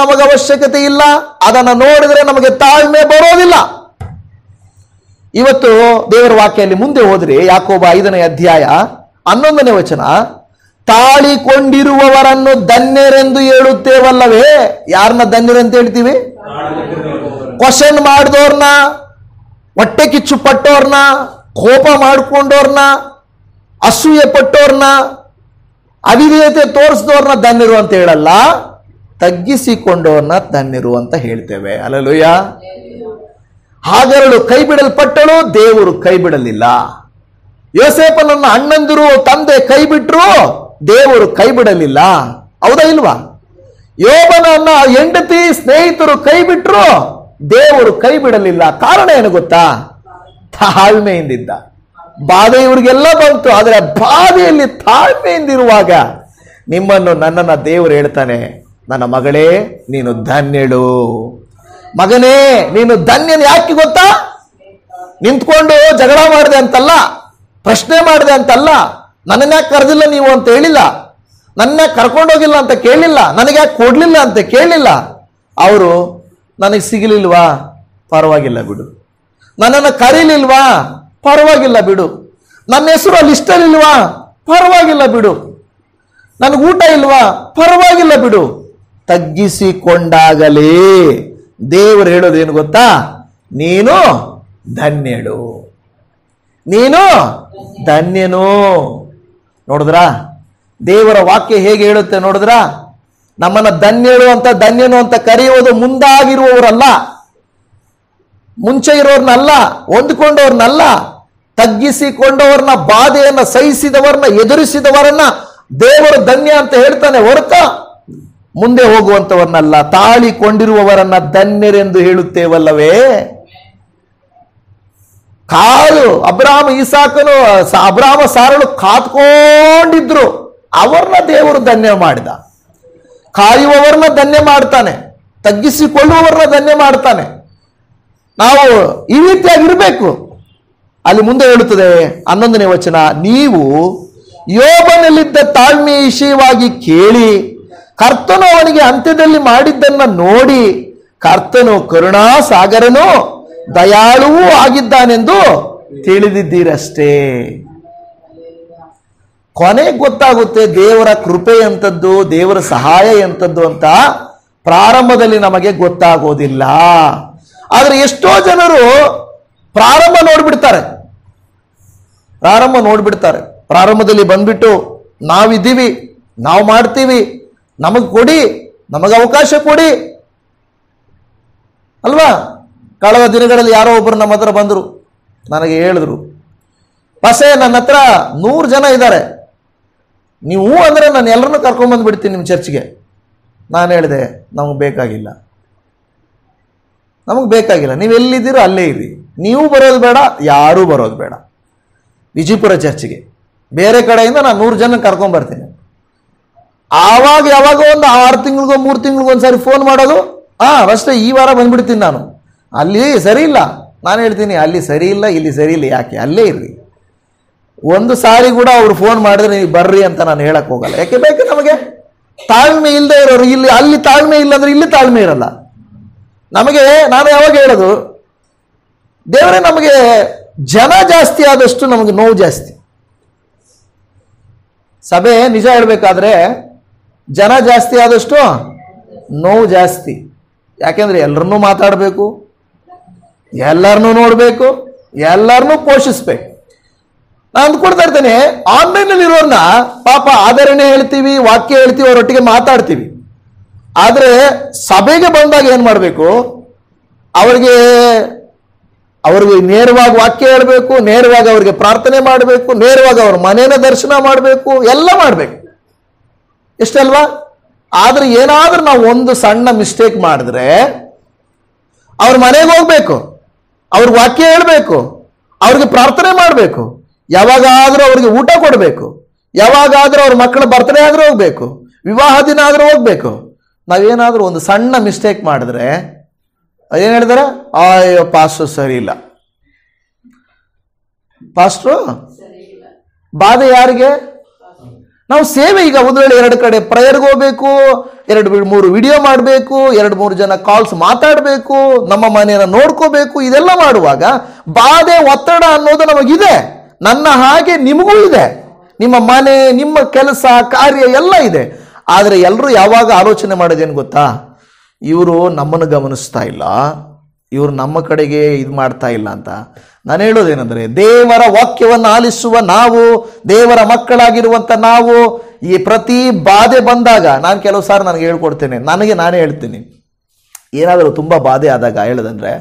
ನಮಗೆ ಅವಶ್ಯಕತೆ ಇಲ್ಲ. ಅದನ್ನ ನೋಡಿದ್ರೆ ನಮಗೆ ತಾಳ್ಮೆ ಬರೋದಿಲ್ಲ. ಇವತ್ತು ದೇವರ ವಾಕ್ಯಲ್ಲಿ ಮುಂದೆ ಹೋದ್ರೆ ಯಾಕೋಬ 5ನೇ ಅಧ್ಯಾಯ 11ನೇ ವಚನ, ತಾಳಿಕೊಂಡಿರುವವರನ್ನು ಧನ್ಯರೆಂದು ಹೇಳುತ್ತೇವಲ್ಲವೇ. ಯಾರನ್ನ ಧನ್ಯರಂತ ಹೇಳ್ತೀವಿ? ಕ್ವಶನ್ ಮಾಡಿದವ್ರನ್ನ, ಹೊಟ್ಟೆ ಕಿಚ್ಚು ಪಟ್ಟೋರ್ನ, ಕೋಪ ಮಾಡ್ಕೊಂಡವ್ರನ್ನ, ಅಸೂಯೆ ಪಟ್ಟೋರ್ನ, ಅವಿಧೇಯತೆ ತೋರಿಸಿದವ್ರನ್ನ ಧನ್ಯರು ಅಂತ ಹೇಳಲ್ಲ, ತಗ್ಗಿಸಿಕೊಂಡವ್ರನ್ನ ಧನ್ಯರು ಅಂತ ಹೇಳ್ತೇವೆ. ಹಲ್ಲೆಲೂಯಾ. ಹಾಗರಳು ಕೈ ಬಿಡಲ್ಪಟ್ಟಳು, ದೇವರು ಕೈ ಬಿಡಲಿಲ್ಲ. ಯೋಸೇಫನನ್ನ ಅಣ್ಣಂದಿರು ತಂದೆ ಕೈ ಬಿಟ್ರು, ದೇವರು ಕೈ ಬಿಡಲಿಲ್ಲ. ಹೌದಾ ಇಲ್ವಾ? ಯೋಬನನ್ನ ಹೆಂಡತಿ ಸ್ನೇಹಿತರು ಕೈ ಬಿಟ್ರು, ದೇವರು ಕೈ ಬಿಡಲಿಲ್ಲ. ಕಾರಣ ಏನು ಗೊತ್ತಾ? ತಾಳ್ಮೆಯಿಂದಿದ್ದ. ಬಾಧೆ ಇವ್ರಿಗೆಲ್ಲ ಬಂತು, ಆದರೆ ಬಾಧೆಯಲ್ಲಿ ತಾಳ್ಮೆಯಿಂದಿರುವಾಗ ನಿಮ್ಮನ್ನು ನನ್ನನ್ನ ದೇವರು ಹೇಳ್ತಾನೆ, ನನ್ನ ಮಗಳೇ ನೀನು ಧನ್ಯಳು, ಮಗನೇ ನೀನು ಧನ್ಯನು. ಯಾಕೆ ಗೊತ್ತಾ? ನಿಂತ್ಕೊಂಡು ಜಗಳ ಮಾಡಿದೆ ಅಂತಲ್ಲ, ಪ್ರಶ್ನೆ ಮಾಡಿದೆ ಅಂತಲ್ಲ, ನನ್ನನ್ನ ಯಾಕೆ ಕರೆದಿಲ್ಲ ನೀವು ಅಂತ ಹೇಳಿಲ್ಲ, ನನ್ನ ಕರ್ಕೊಂಡೋಗಿಲ್ಲ ಅಂತ ಕೇಳಿಲ್ಲ, ನನಗೆ ಯಾಕೆ ಕೊಡ್ಲಿಲ್ಲ ಅಂತ ಕೇಳಿಲ್ಲ. ಅವರು ನನಗೆ ಸಿಗಲಿಲ್ವಾ, ಪರವಾಗಿಲ್ಲ ಬಿಡು. ನನ್ನನ್ನು ಕರೀಲಿಲ್ವಾ, ಪರವಾಗಿಲ್ಲ ಬಿಡು. ನನ್ನ ಹೆಸರು ಅಲ್ಲಿ ಇಷ್ಟಲಿಲ್ವಾ, ಪರವಾಗಿಲ್ಲ ಬಿಡು. ನನಗೆ ಊಟ ಇಲ್ವಾ, ಪರವಾಗಿಲ್ಲ ಬಿಡು. ತಗ್ಗಿಸಿಕೊಂಡಾಗಲೇ ದೇವರು ಹೇಳೋದೇನು ಗೊತ್ತಾ? ನೀನು ಧನ್ಯಳು, ನೀನು ಧನ್ಯನು. ನೋಡಿದ್ರಾ ದೇವರ ವಾಕ್ಯ ಹೇಗೆ ಹೇಳುತ್ತೆ? ನೋಡಿದ್ರಾ? ನಮ್ಮನ್ನ ಧನ್ಯಳು ಅಂತ, ಧನ್ಯನು ಅಂತ ಕರೆಯುವುದು ಮುಂದಾಗಿರುವವರಲ್ಲ, ಮುಂಚೆ ಇರೋರ್ನಲ್ಲ, ಹೊಂದ್ಕೊಂಡವ್ರನ್ನಲ್ಲ, ತಗ್ಗಿಸಿಕೊಂಡವ್ರನ್ನ, ಬಾಧೆಯನ್ನ ಸಹಿಸಿದವರನ್ನ, ಎದುರಿಸಿದವರನ್ನ ದೇವರು ಧನ್ಯ ಅಂತ ಹೇಳ್ತಾನೆ ಹೊರತು ಮುಂದೆ ಹೋಗುವಂತವರನ್ನಲ್ಲ. ತಾಳಿಕೊಂಡಿರುವವರನ್ನ ಧನ್ಯರೆಂದು ಹೇಳುತ್ತೇವಲ್ಲವೇ. ಕಾದು ಅಬ್ರಾಮ ಇಸಾಕನು, ಅಬ್ರಾಮ ಸಾರಳು ಕಾತ್ಕೊಂಡಿದ್ರು, ಅವ್ರನ್ನ ದೇವರು ಧನ್ಯ ಮಾಡಿದ. ಕಾಯುವವರನ್ನ ಧನ್ಯ ಮಾಡ್ತಾನೆ, ತಗ್ಗಿಸಿಕೊಳ್ಳುವವರನ್ನ ಧನ್ಯ ಮಾಡ್ತಾನೆ. ನಾವು ಈ ರೀತಿಯಾಗಿರ್ಬೇಕು. ಅಲ್ಲಿ ಮುಂದೆ ಹೇಳುತ್ತದೆ 11ನೇ ವಚನ, ನೀವು ಯೋಬನಲ್ಲಿದ್ದ ತಾಳ್ಮೆಯ ವಿಷಯವಾಗಿ ಕೇಳಿ ಕರ್ತನು ಅವನಿಗೆ ಅಂತ್ಯದಲ್ಲಿ ಮಾಡಿದ್ದನ್ನ ನೋಡಿ, ಕರ್ತನು ಕರುಣಾಸಾಗರನು ದಯಾಳುವೂ ಆಗಿದ್ದಾನೆಂದು ತಿಳಿದಿದ್ದೀರಷ್ಟೇ. ಕೊನೆಗೆ ಗೊತ್ತಾಗುತ್ತೆ ದೇವರ ಕೃಪೆ ಎಂಥದ್ದು, ದೇವರ ಸಹಾಯ ಎಂಥದ್ದು ಅಂತ. ಪ್ರಾರಂಭದಲ್ಲಿ ನಮಗೆ ಗೊತ್ತಾಗೋದಿಲ್ಲ. ಆದ್ರೆ ಎಷ್ಟೋ ಜನರು ಪ್ರಾರಂಭ ನೋಡ್ಬಿಡ್ತಾರೆ. ಪ್ರಾರಂಭದಲ್ಲಿ ಬಂದ್ಬಿಟ್ಟು ನಾವಿದ್ದೀವಿ, ನಾವು ಮಾಡ್ತೀವಿ, ನಮಗ್ ಕೊಡಿ, ನಮಗೆ ಅವಕಾಶ ಕೊಡಿ ಅಲ್ವಾ. ಕಳೆದ ದಿನಗಳಲ್ಲಿ ಯಾರೋ ಒಬ್ಬರು ನಮ್ಮ ಹತ್ರ ಬಂದರು, ನನಗೆ ಹೇಳಿದ್ರು, ಪಸೆ ನನ್ನ ಹತ್ರ 100 ಜನ ಇದ್ದಾರೆ, ನೀವು ಅಂದ್ರೆ ನಾನು ಎಲ್ಲರನ್ನೂ ಕರ್ಕೊಂಡ್ಬಂದ್ಬಿಡ್ತೀನಿ ನಿಮ್ಮ ಚರ್ಚ್ಗೆ. ನಾನು ಹೇಳಿದೆ, ನಮಗೆ ಬೇಕಾಗಿಲ್ಲ, ನೀವು ಎಲ್ಲಿದ್ದೀರೋ ಅಲ್ಲೇ ಇರಿ, ನೀವು ಬರೋದು ಬೇಡ, ಯಾರೂ ಬರೋದು ಬೇಡ ವಿಜಯಪುರ ಚರ್ಚ್ಗೆ. ಬೇರೆ ಕಡೆಯಿಂದ ನಾನು 100 ಜನ ಕರ್ಕೊಂಡ್ಬರ್ತೀನಿ. ಆವಾಗ ಯಾವಾಗ ಒಂದು 6 ತಿಂಗಳಿಗೋ 3 ತಿಂಗಳಿಗೋ ಒಂದ್ಸಾರಿ ಫೋನ್ ಮಾಡೋದು, ಅಷ್ಟೇ, ಈ ವಾರ ಬಂದ್ಬಿಡ್ತೀನಿ ನಾನು, ಅಲ್ಲಿ ಸರಿ ಇಲ್ಲ. ನಾನು ಹೇಳ್ತೀನಿ, ಅಲ್ಲಿ ಸರಿ ಇಲ್ಲ, ಇಲ್ಲಿ ಸರಿ ಇಲ್ಲ, ಯಾಕೆ ಅಲ್ಲೇ ಇರ್ರಿ. ಒಂದು ಸಾರಿ ಕೂಡ ಅವ್ರು ಫೋನ್ ಮಾಡಿದ್ರೆ ನೀವು ಬರ್ರಿ ಅಂತ ನಾನು ಹೇಳಕ್ ಹೋಗಲ್ಲ. ಯಾಕೆ ಬೇಕು ನಮಗೆ? ತಾಳ್ಮೆ ಇಲ್ಲದೆ ಇರೋರು ಇಲ್ಲಿ, ಅಲ್ಲಿ ತಾಳ್ಮೆ ಇಲ್ಲ ಅಂದ್ರೆ ಇಲ್ಲಿ ತಾಳ್ಮೆ ಇರಲ್ಲ ನಮಗೆ. ನಾನು ಯಾವಾಗ ಹೇಳೋದು, ದೇವರೇ ನಮಗೆ ಜನ ಜಾಸ್ತಿ ಆದಷ್ಟು ನಮಗೆ ನೋವು ಜಾಸ್ತಿ. ಸಭೆ ನಿಜ ಹೇಳ್ಬೇಕಾದ್ರೆ ಜನ ಜಾಸ್ತಿ ಆದಷ್ಟು ನೋವು ಜಾಸ್ತಿ. ಯಾಕೆಂದ್ರೆ ಎಲ್ಲರನ್ನೂ ಮಾತಾಡಬೇಕು, ಎಲ್ಲರನ್ನೂ ನೋಡಬೇಕು, ಎಲ್ಲರನ್ನೂ ಪೋಷಿಸ್ಬೇಕು. ನಾನು ಅಂದ್ಕೊಡ್ತಾ ಇರ್ತೇನೆ, ಆನ್ಲೈನಲ್ಲಿ ಇರೋರ್ನ ಪಾಪ ಆದರಣೆ ಹೇಳ್ತೀವಿ, ವಾಕ್ಯ ಹೇಳ್ತೀವಿ, ಅವರೊಟ್ಟಿಗೆ ಮಾತಾಡ್ತೀವಿ. ಆದರೆ ಸಭೆಗೆ ಬಂದಾಗ ಏನ್ ಮಾಡಬೇಕು, ಅವ್ರಿಗೆ ನೇರವಾಗಿ ವಾಕ್ಯ ಹೇಳಬೇಕು, ನೇರವಾಗಿ ಅವ್ರಿಗೆ ಪ್ರಾರ್ಥನೆ ಮಾಡಬೇಕು, ನೇರವಾಗಿ ಅವ್ರ ಮನೇನ ದರ್ಶನ ಮಾಡಬೇಕು, ಎಲ್ಲ ಮಾಡಬೇಕು. ಎಷ್ಟಲ್ವಾ? ಆದ್ರೆ ಏನಾದ್ರೂ ನಾವು ಒಂದು ಸಣ್ಣ ಮಿಸ್ಟೇಕ್ ಮಾಡಿದ್ರೆ ಅವ್ರ ಮನೆಗೆ ಹೋಗ್ಬೇಕು, ಅವ್ರಿಗೆ ವಾಕ್ಯ ಹೇಳಬೇಕು, ಅವ್ರಿಗೆ ಪ್ರಾರ್ಥನೆ ಮಾಡಬೇಕು, ಯಾವಾಗಾದ್ರೂ ಅವ್ರಿಗೆ ಊಟ ಕೊಡಬೇಕು, ಯಾವಾಗಾದ್ರೂ ಅವ್ರ ಮಕ್ಕಳ ಬರ್ತಡೇ ಆದ್ರೂ ಹೋಗ್ಬೇಕು, ವಿವಾಹ ದಿನ ಆದ್ರೂ ಹೋಗ್ಬೇಕು. ನಾವೇನಾದ್ರೂ ಒಂದು ಸಣ್ಣ ಮಿಸ್ಟೇಕ್ ಮಾಡಿದ್ರೆ ಏನ್ ಹೇಳಿದಾರೆ, ಅಯ್ಯೋ ಪಾಸ್ಟ್ರು ಸರಿ ಇಲ್ಲ, ಪಾಸ್ಟ್ರು ಬಾಧೆ ಯಾರಿಗೆ? ನಾವು ಸೇವೆ ಈಗ ಒಂದು ವೇಳೆ 2 ಕಡೆ ಪ್ರೇಯರ್ಗೆ ಹೋಗ್ಬೇಕು, 2-3 ವಿಡಿಯೋ ಮಾಡಬೇಕು, 2-3 ಜನ ಕಾಲ್ಸ್ ಮಾತಾಡಬೇಕು, ನಮ್ಮ ಮನೆಯನ್ನ ನೋಡ್ಕೋಬೇಕು. ಇದೆಲ್ಲ ಮಾಡುವಾಗ ಬಾಧೆ, ಒತ್ತಡ ಅನ್ನೋದು ನಮಗಿದೆ. ನನ್ನ ಹಾಗೆ ನಿಮಗೂ ಇದೆ, ನಿಮ್ಮ ಮನೆ, ನಿಮ್ಮ ಕೆಲಸ ಕಾರ್ಯ ಎಲ್ಲ ಇದೆ. ಆದರೆ ಎಲ್ಲರೂ ಯಾವಾಗ ಆಲೋಚನೆ ಮಾಡೋದೇನು ಗೊತ್ತಾ, ಇವರು ನಮ್ಮನ್ನು ಗಮನಿಸ್ತಾ ಇಲ್ಲ, ಇವರು ನಮ್ಮ ಕಡೆಗೆ ಇದು ಮಾಡ್ತಾ ಇಲ್ಲ ಅಂತ. ನಾನು ಹೇಳೋದೇನೆಂದರೆ, ದೇವರ ವಾಕ್ಯವನ್ನು ಆಲಿಸುವ ನಾವು, ದೇವರ ಮಕ್ಕಳಾಗಿರುವಂತ ನಾವು, ಈ ಪ್ರತಿ ಬಾಧೆ ಬಂದಾಗ ನಾನು ಕೆಲವು ಸಾರಿ ನನಗೆ ಹೇಳ್ಕೊಡ್ತೇನೆ, ನಾನೇ ಹೇಳ್ತೀನಿ. ಏನಾದರೂ ತುಂಬ ಬಾಧೆ ಆದಾಗ ಹೇಳೋದಂದ್ರೆ,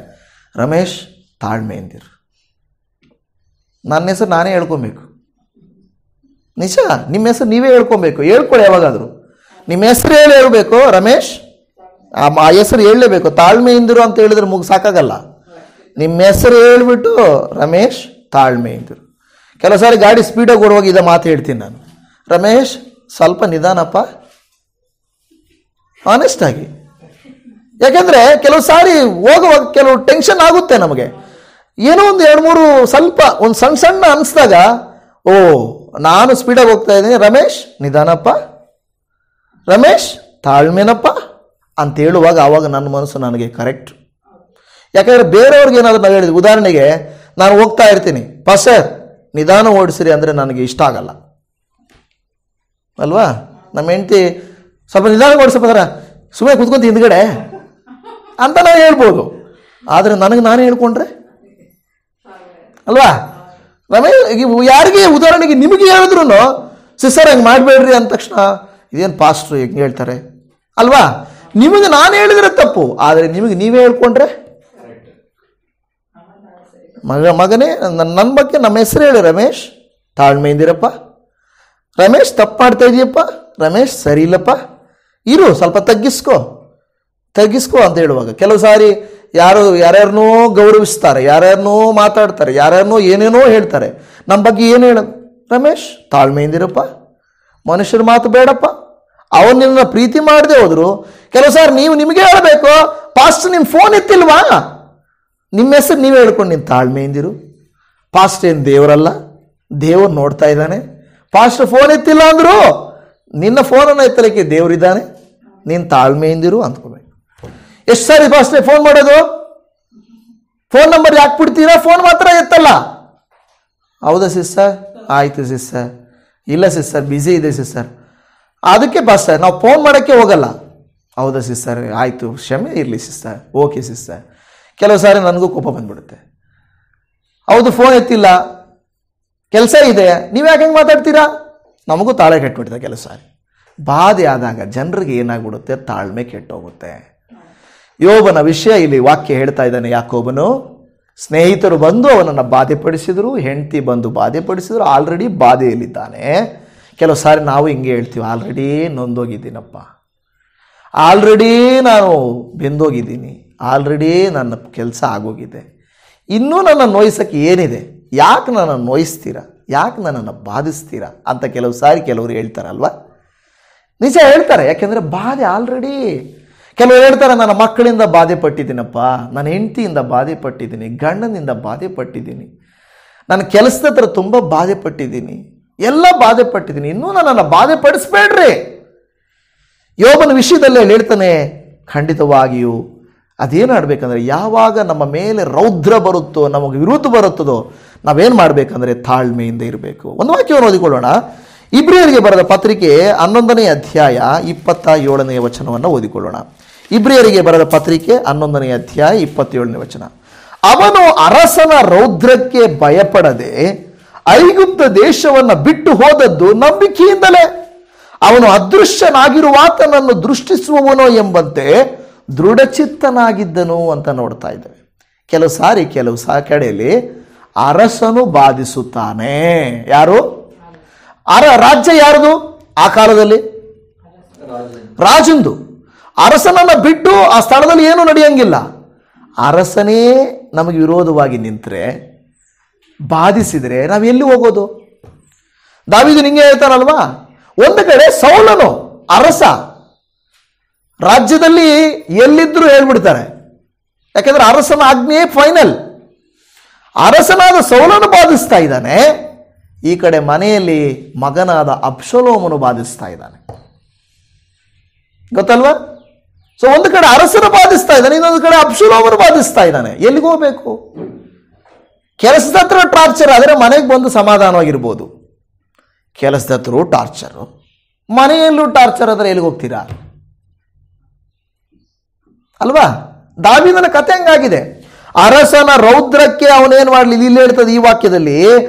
ರಮೇಶ್ ತಾಳ್ಮೆಯಿಂದಿರು. ನನ್ನ ಹೆಸರು ನಾನೇ ಹೇಳ್ಕೊಬೇಕು. ನಿಜ, ನಿಮ್ಮ ಹೆಸರು ನೀವೇ ಹೇಳ್ಕೊಬೇಕು. ಹೇಳ್ಕೊಳ್ಳಿ, ಯಾವಾಗಾದರೂ ನಿಮ್ಮ ಹೆಸರು ಹೇಳ್ಬೇಕು, ರಮೇಶ್. ಆ ಹೆಸರು ಹೇಳಲೇಬೇಕು. ತಾಳ್ಮೆಯಿಂದಿರು ಅಂತ ಹೇಳಿದ್ರೆ ಸಾಕಾಗಲ್ಲ. ನಿಮ್ಮ ಹೆಸರು ಹೇಳ್ಬಿಟ್ಟು ರಮೇಶ್ ತಾಳ್ಮೆಯಿಂದಿರು. ಕೆಲವು ಸಾರಿ ಗಾಡಿ ಸ್ಪೀಡಾಗಿ ಓಡುವಾಗ ಇದ ಮಾತು ಹೇಳ್ತೀನಿ ನಾನು, ರಮೇಶ್ ಸ್ವಲ್ಪ ನಿಧಾನಪ್ಪ, ಆನೆಸ್ಟ್ ಆಗಿ. ಯಾಕೆಂದ್ರೆ ಕೆಲವು ಸಾರಿ ಹೋಗುವಾಗ ಕೆಲವು ಟೆನ್ಷನ್ ಆಗುತ್ತೆ ನಮಗೆ. ಏನೋ ಒಂದು 2-3 ಸ್ವಲ್ಪ ಒಂದು ಸಣ್ಣ ಅನಿಸ್ದಾಗ, ಓ ನಾನು ಸ್ಪೀಡಾಗಿ ಹೋಗ್ತಾ ಇದ್ದೀನಿ, ರಮೇಶ್ ನಿಧಾನಪ್ಪ, ರಮೇಶ್ ತಾಳ್ಮೆನಪ್ಪ ಅಂತ ಹೇಳುವಾಗ ಆವಾಗ ನನ್ನ ಮನಸ್ಸು ನನಗೆ ಕರೆಕ್ಟ್. ಯಾಕಂದ್ರೆ ಬೇರೆಯವ್ರಿಗೆ ಏನಾದರೂ ನಾವು ಹೇಳಿದ್ವಿ, ಉದಾಹರಣೆಗೆ ನಾನು ಹೋಗ್ತಾ ಇರ್ತೀನಿ, ಸರ್ ನಿಧಾನ ಓಡಿಸ್ರಿ ಅಂದರೆ ನನಗೆ ಇಷ್ಟ ಆಗಲ್ಲ ಅಲ್ವಾ. ನಮ್ಮ ಹೆಂಡತಿ ಸ್ವಲ್ಪ ನಿಧಾನ ಓಡಿಸಪ್ಪ, ಸುಮ್ಮನೆ ಕುತ್ಕೊಂತ ಹಿಂದ್ಗಡೆ ಅಂತ ನಾನು ಹೇಳ್ಬೋದು. ಆದರೆ ನನಗೆ ನಾನೇ ಹೇಳ್ಕೊಂಡ್ರೆ ಅಲ್ವಾ. ರಮೇಶ್ ಯಾರಿಗೆ, ಉದಾಹರಣೆಗೆ ನಿಮಗೆ ಹೇಳಿದ್ರು ಸಿಸ್ಟರ್ ಹಂಗೆ ಮಾಡಬೇಡ್ರಿ ಅಂದ ತಕ್ಷಣ ಇದೇನು ಪಾಸ್ಟ್ರು ಹೆಂಗೆ ಹೇಳ್ತಾರೆ ಅಲ್ವಾ. ನಿಮಗೆ ನಾನು ಹೇಳಿದ್ರೆ ತಪ್ಪು, ಆದರೆ ನಿಮಗೆ ನೀವೇ ಹೇಳ್ಕೊಂಡ್ರೆ, ಮಗನೇ ನನ್ನ ಬಗ್ಗೆ ನಮ್ಮ ಹೆಸರು ಹೇಳಿ, ರಮೇಶ್ ತಾಳ್ಮೆಯಿಂದಿರಪ್ಪ, ರಮೇಶ್ ತಪ್ಪು ಮಾಡ್ತಾ ಇದೀಯಪ್ಪ, ರಮೇಶ್ ಸರಿ ಇಲ್ಲಪ್ಪ, ಇರು ಸ್ವಲ್ಪ ತಗ್ಗಿಸ್ಕೋ ಅಂತ ಹೇಳುವಾಗ ಕೆಲವು ಸಾರಿ ಯಾರ್ಯಾರನ್ನೋ ಗೌರವಿಸ್ತಾರೆ, ಯಾರ್ಯಾರನ್ನೋ ಮಾತಾಡ್ತಾರೆ, ಯಾರ್ಯಾರನ್ನೋ ಏನೇನೋ ಹೇಳ್ತಾರೆ. ನಮ್ಮ ಬಗ್ಗೆ ಏನು ಹೇಳೋದು, ರಮೇಶ್ ತಾಳ್ಮೆಯಿಂದಿರಪ್ಪ, ಮನುಷ್ಯರ ಮಾತು ಬೇಡಪ್ಪ. ಅವನು ನಿನ್ನ ಪ್ರೀತಿ ಮಾಡದೆ ಹೋದ್ರು ಕೆಲವು ಸಾರಿ ನಿಮಗೆ ಹೇಳಬೇಕು, ಪಾಸ್ಟ್ ನಿಮ್ಮ ಫೋನ್ ಎತ್ತಿಲ್ವಾ, ನಿಮ್ಮ ಹೆಸರು ನೀವೇ ಹೇಳ್ಕೊಂಡು ನೀನು ತಾಳ್ಮೆಯಿಂದಿರು. ಪಾಸ್ಟ್ ಏನು ದೇವರಲ್ಲ, ದೇವರು ನೋಡ್ತಾ ಇದ್ದಾನೆ. ಪಾಸ್ಟ್ ಫೋನ್ ಎತ್ತಿಲ್ಲ ಅಂದ್ರು ನಿನ್ನ ಫೋನನ್ನು ಎತ್ತಲಿಕ್ಕೆ ದೇವರಿದ್ದಾನೆ, ನೀನು ತಾಳ್ಮೆಯಿಂದಿರು ಅಂದ್ಕೋಬೇಕು. ಎಷ್ಟು ಸಾರಿ ಪಾಸ್ಟ್ರೆ ಫೋನ್ ಮಾಡೋದು, ಫೋನ್ ನಂಬರ್ ಯಾಕೆ ಬಿಡ್ತೀರಾ, ಫೋನ್ ಮಾತ್ರ ಎತ್ತಲ್ಲ. ಹೌದಾ ಸಿಸ್ಟರ್, ಆಯ್ತು ಸಿಸ್ಟರ್, ಇಲ್ಲ ಸಿಸ್ಟರ್ ಬ್ಯುಸಿ ಇದೆ ಸಿಸ್ಟರ್, ಅದಕ್ಕೆ ಪಾಸ್ಟರ್ ನಾವು ಫೋನ್ ಮಾಡೋಕ್ಕೆ ಹೋಗಲ್ಲ. ಹೌದಾ ಸಿಸ್ಟರ್, ಆಯಿತು ಕ್ಷಮೆ ಇರಲಿ ಸಿಸ್ಟರ್, ಓಕೆ ಸಿಸ್ಟರ್. ಕೆಲವು ಸಾರಿ ನನಗೂ ಕೋಪ ಬಂದ್ಬಿಡುತ್ತೆ. ಹೌದು ಫೋನ್ ಎತ್ತಿಲ್ಲ, ಕೆಲಸ ಇದೆ, ನೀವು ಯಾಕೆ ಹೆಂಗೆ ಮಾತಾಡ್ತೀರಾ, ನಮಗೂ ತಾಳೆ ಕೆಟ್ಟುಬಿಡುತ್ತೆ. ಕೆಲವು ಸಾರಿ ಬಾಧೆ ಆದಾಗ ಜನರಿಗೆ ಏನಾಗ್ಬಿಡುತ್ತೆ, ತಾಳ್ಮೆ ಕೆಟ್ಟೋಗುತ್ತೆ. ಯೋಬನ ವಿಷಯ ಇಲ್ಲಿ ವಾಕ್ಯ ಹೇಳ್ತಾ ಇದ್ದಾನೆ. ಯಾಕೋಬನು ಸ್ನೇಹಿತರು ಬಂದು ಅವನನ್ನು ಬಾಧೆಪಡಿಸಿದ್ರು, ಹೆಂಡತಿ ಬಂದು ಬಾಧೆಪಡಿಸಿದ್ರು, ಆಲ್ರೆಡಿ ಬಾಧೆಯಲ್ಲಿದ್ದಾನೆ. ಕೆಲವು ಸಾರಿ ನಾವು ಹಿಂಗೆ ಹೇಳ್ತೀವಿ, ಆಲ್ರೆಡಿ ನೊಂದೋಗಿದ್ದೀನಪ್ಪ, ಆಲ್ರೆಡಿ ನಾನು ಬೆಂದೋಗಿದ್ದೀನಿ, ಆಲ್ರೆಡಿ ನನ್ನ ಕೆಲಸ ಆಗೋಗಿದೆ, ಇನ್ನೂ ನನ್ನ ನೋಯಿಸೋಕ್ಕೆ ಏನಿದೆ, ಯಾಕೆ ನನ್ನನ್ನು ನೋಯಿಸ್ತೀರಾ, ಯಾಕೆ ನನ್ನನ್ನು ಬಾಧಿಸ್ತೀರಾ ಅಂತ ಕೆಲವು ಸಾರಿ ಕೆಲವರು ಹೇಳ್ತಾರಲ್ವ. ನಿಜ ಹೇಳ್ತಾರೆ, ಯಾಕೆಂದರೆ ಬಾಧೆ ಆಲ್ರೆಡಿ. ಕೆಲವರು ಹೇಳ್ತಾರೆ, ನನ್ನ ಮಕ್ಕಳಿಂದ ಬಾಧೆ ಪಟ್ಟಿದ್ದೀನಪ್ಪ, ನನ್ನ ಹೆಂಡತಿಯಿಂದ ಬಾಧೆ ಪಟ್ಟಿದ್ದೀನಿ, ಗಂಡನಿಂದ ಬಾಧೆ ಪಟ್ಟಿದ್ದೀನಿ, ನನ್ನ ಕೆಲಸದ ಹತ್ರ ತುಂಬ ಬಾಧೆ ಪಟ್ಟಿದ್ದೀನಿ, ಎಲ್ಲ ಬಾಧೆ ಪಟ್ಟಿದ್ದೀನಿ, ಇನ್ನೂ ನನ್ನನ್ನು ಬಾಧೆ ಪಡಿಸ್ಬೇಡ್ರಿ. ಯೋಬನ ವಿಷಯದಲ್ಲೇ ಹೇಳ್ತಾನೆ, ಖಂಡಿತವಾಗಿಯೂ ಅದೇನು ಆಡಬೇಕಂದ್ರೆ, ಯಾವಾಗ ನಮ್ಮ ಮೇಲೆ ರೌದ್ರ ಬರುತ್ತೋ, ನಮಗೆ ವಿರುದ್ಧ ಬರುತ್ತದೋ, ನಾವೇನು ಮಾಡಬೇಕಂದ್ರೆ ತಾಳ್ಮೆಯಿಂದ ಇರಬೇಕು. ಒಂದು ವಾಕ್ಯವನ್ನು ಓದಿಕೊಳ್ಳೋಣ. ಇಬ್ರಿಯರಿಗೆ ಬರೆದ ಪತ್ರಿಕೆ 11ನೇ ಅಧ್ಯಾಯ 27ನೇ ವಚನವನ್ನು ಓದಿಕೊಳ್ಳೋಣ. ಇಬ್ರಿಯರಿಗೆ ಬರೆದ ಪತ್ರಿಕೆ 11ನೇ ಅಧ್ಯಾಯ 27ನೇ ವಚನ. ಅವನು ಅರಸನ ರೌದ್ರಕ್ಕೆ ಭಯಪಡದೆ ಐಗುಪ್ತ ದೇಶವನ್ನು ಬಿಟ್ಟು ಹೋದದ್ದು ನಂಬಿಕೆಯಿಂದಲೇ. ಅವನು ಅದೃಶ್ಯನಾಗಿರುವಾತನನ್ನು ದೃಷ್ಟಿಸುವವನೋ ಎಂಬಂತೆ ದೃಢಚಿತ್ತನಾಗಿದ್ದನು ಅಂತ ನೋಡ್ತಾ ಇದ್ದೇವೆ. ಕೆಲವು ಕಡೆಯಲ್ಲಿ ಅರಸನು ಬಾಧಿಸುತ್ತಾನೆ. ಯಾರು? ರಾಜ್ಯ ಯಾರದು ಆ ಕಾಲದಲ್ಲಿ? ರಾಜಂದು. ಅರಸನನ್ನ ಬಿಟ್ಟು ಆ ಸ್ಥಳದಲ್ಲಿ ಏನು ನಡೆಯಂಗಿಲ್ಲ. ಅರಸನೇ ನಮಗೆ ವಿರೋಧವಾಗಿ ನಿಂತರೆ, ಬಾಧಿಸಿದರೆ ನಾವು ಎಲ್ಲಿ ಹೋಗೋದು? ದಾವೀದು ನಿಂಗೆ ಹೇಳ್ತಾನಲ್ವಾ, ಒಂದು ಕಡೆ ಸೌಲನು ಅರಸ, ರಾಜ್ಯದಲ್ಲಿ ಎಲ್ಲಿದ್ರು ಹೇಳ್ಬಿಡ್ತಾರೆ, ಯಾಕಂದ್ರೆ ಅರಸನ ಆಜ್ಞೆ ಫೈನಲ್. ಅರಸನಾದ ಸೌಲನು ಬಾಧಿಸ್ತಾ ಇದ್ದಾನೆ, ಈ ಕಡೆ ಮನೆಯಲ್ಲಿ ಮಗನಾದ ಅಬ್ಷಲೋಮನು ಬಾಧಿಸ್ತಾ ಇದ್ದಾನೆ. ಗೊತ್ತಲ್ವಾ? ಸೊ ಒಂದು ಕಡೆ ಅರಸನ ಬಾಧಿಸ್ತಾ ಇದ್ದಾನೆ, ಇನ್ನೊಂದು ಕಡೆ ಅಬ್ಷಲೋಮನು ಬಾಧಿಸ್ತಾ ಇದ್ದಾನೆ. ಎಲ್ಲಿಗೆ ಹೋಗ್ಬೇಕು? ಕೆಲಸದ ಹತ್ರ ಟಾರ್ಚರ್ ಆದರೆ ಮನೆಗೆ ಬಂದು ಸಮಾಧಾನವಾಗಿರ್ಬೋದು. ಕೆಲಸದ ಹತ್ರ ಟಾರ್ಚರು, ಮನೆಯಲ್ಲೂ ಟಾರ್ಚರ್ ಆದರೆ ಎಲ್ಲಿಗೆ ಹೋಗ್ತೀರಾ? ಅಲ್ವಾ? ದಾವೀದನ ಕಥೆ ಹಂಗಾಗಿದೆ. ಅರಸನ ರೌದ್ರಕ್ಕೆ ಅವನೇನು ಮಾಡಲಿ? ಇಲ್ಲಿ ಹೇಳ್ತದೆ ಈ ವಾಕ್ಯದಲ್ಲಿ,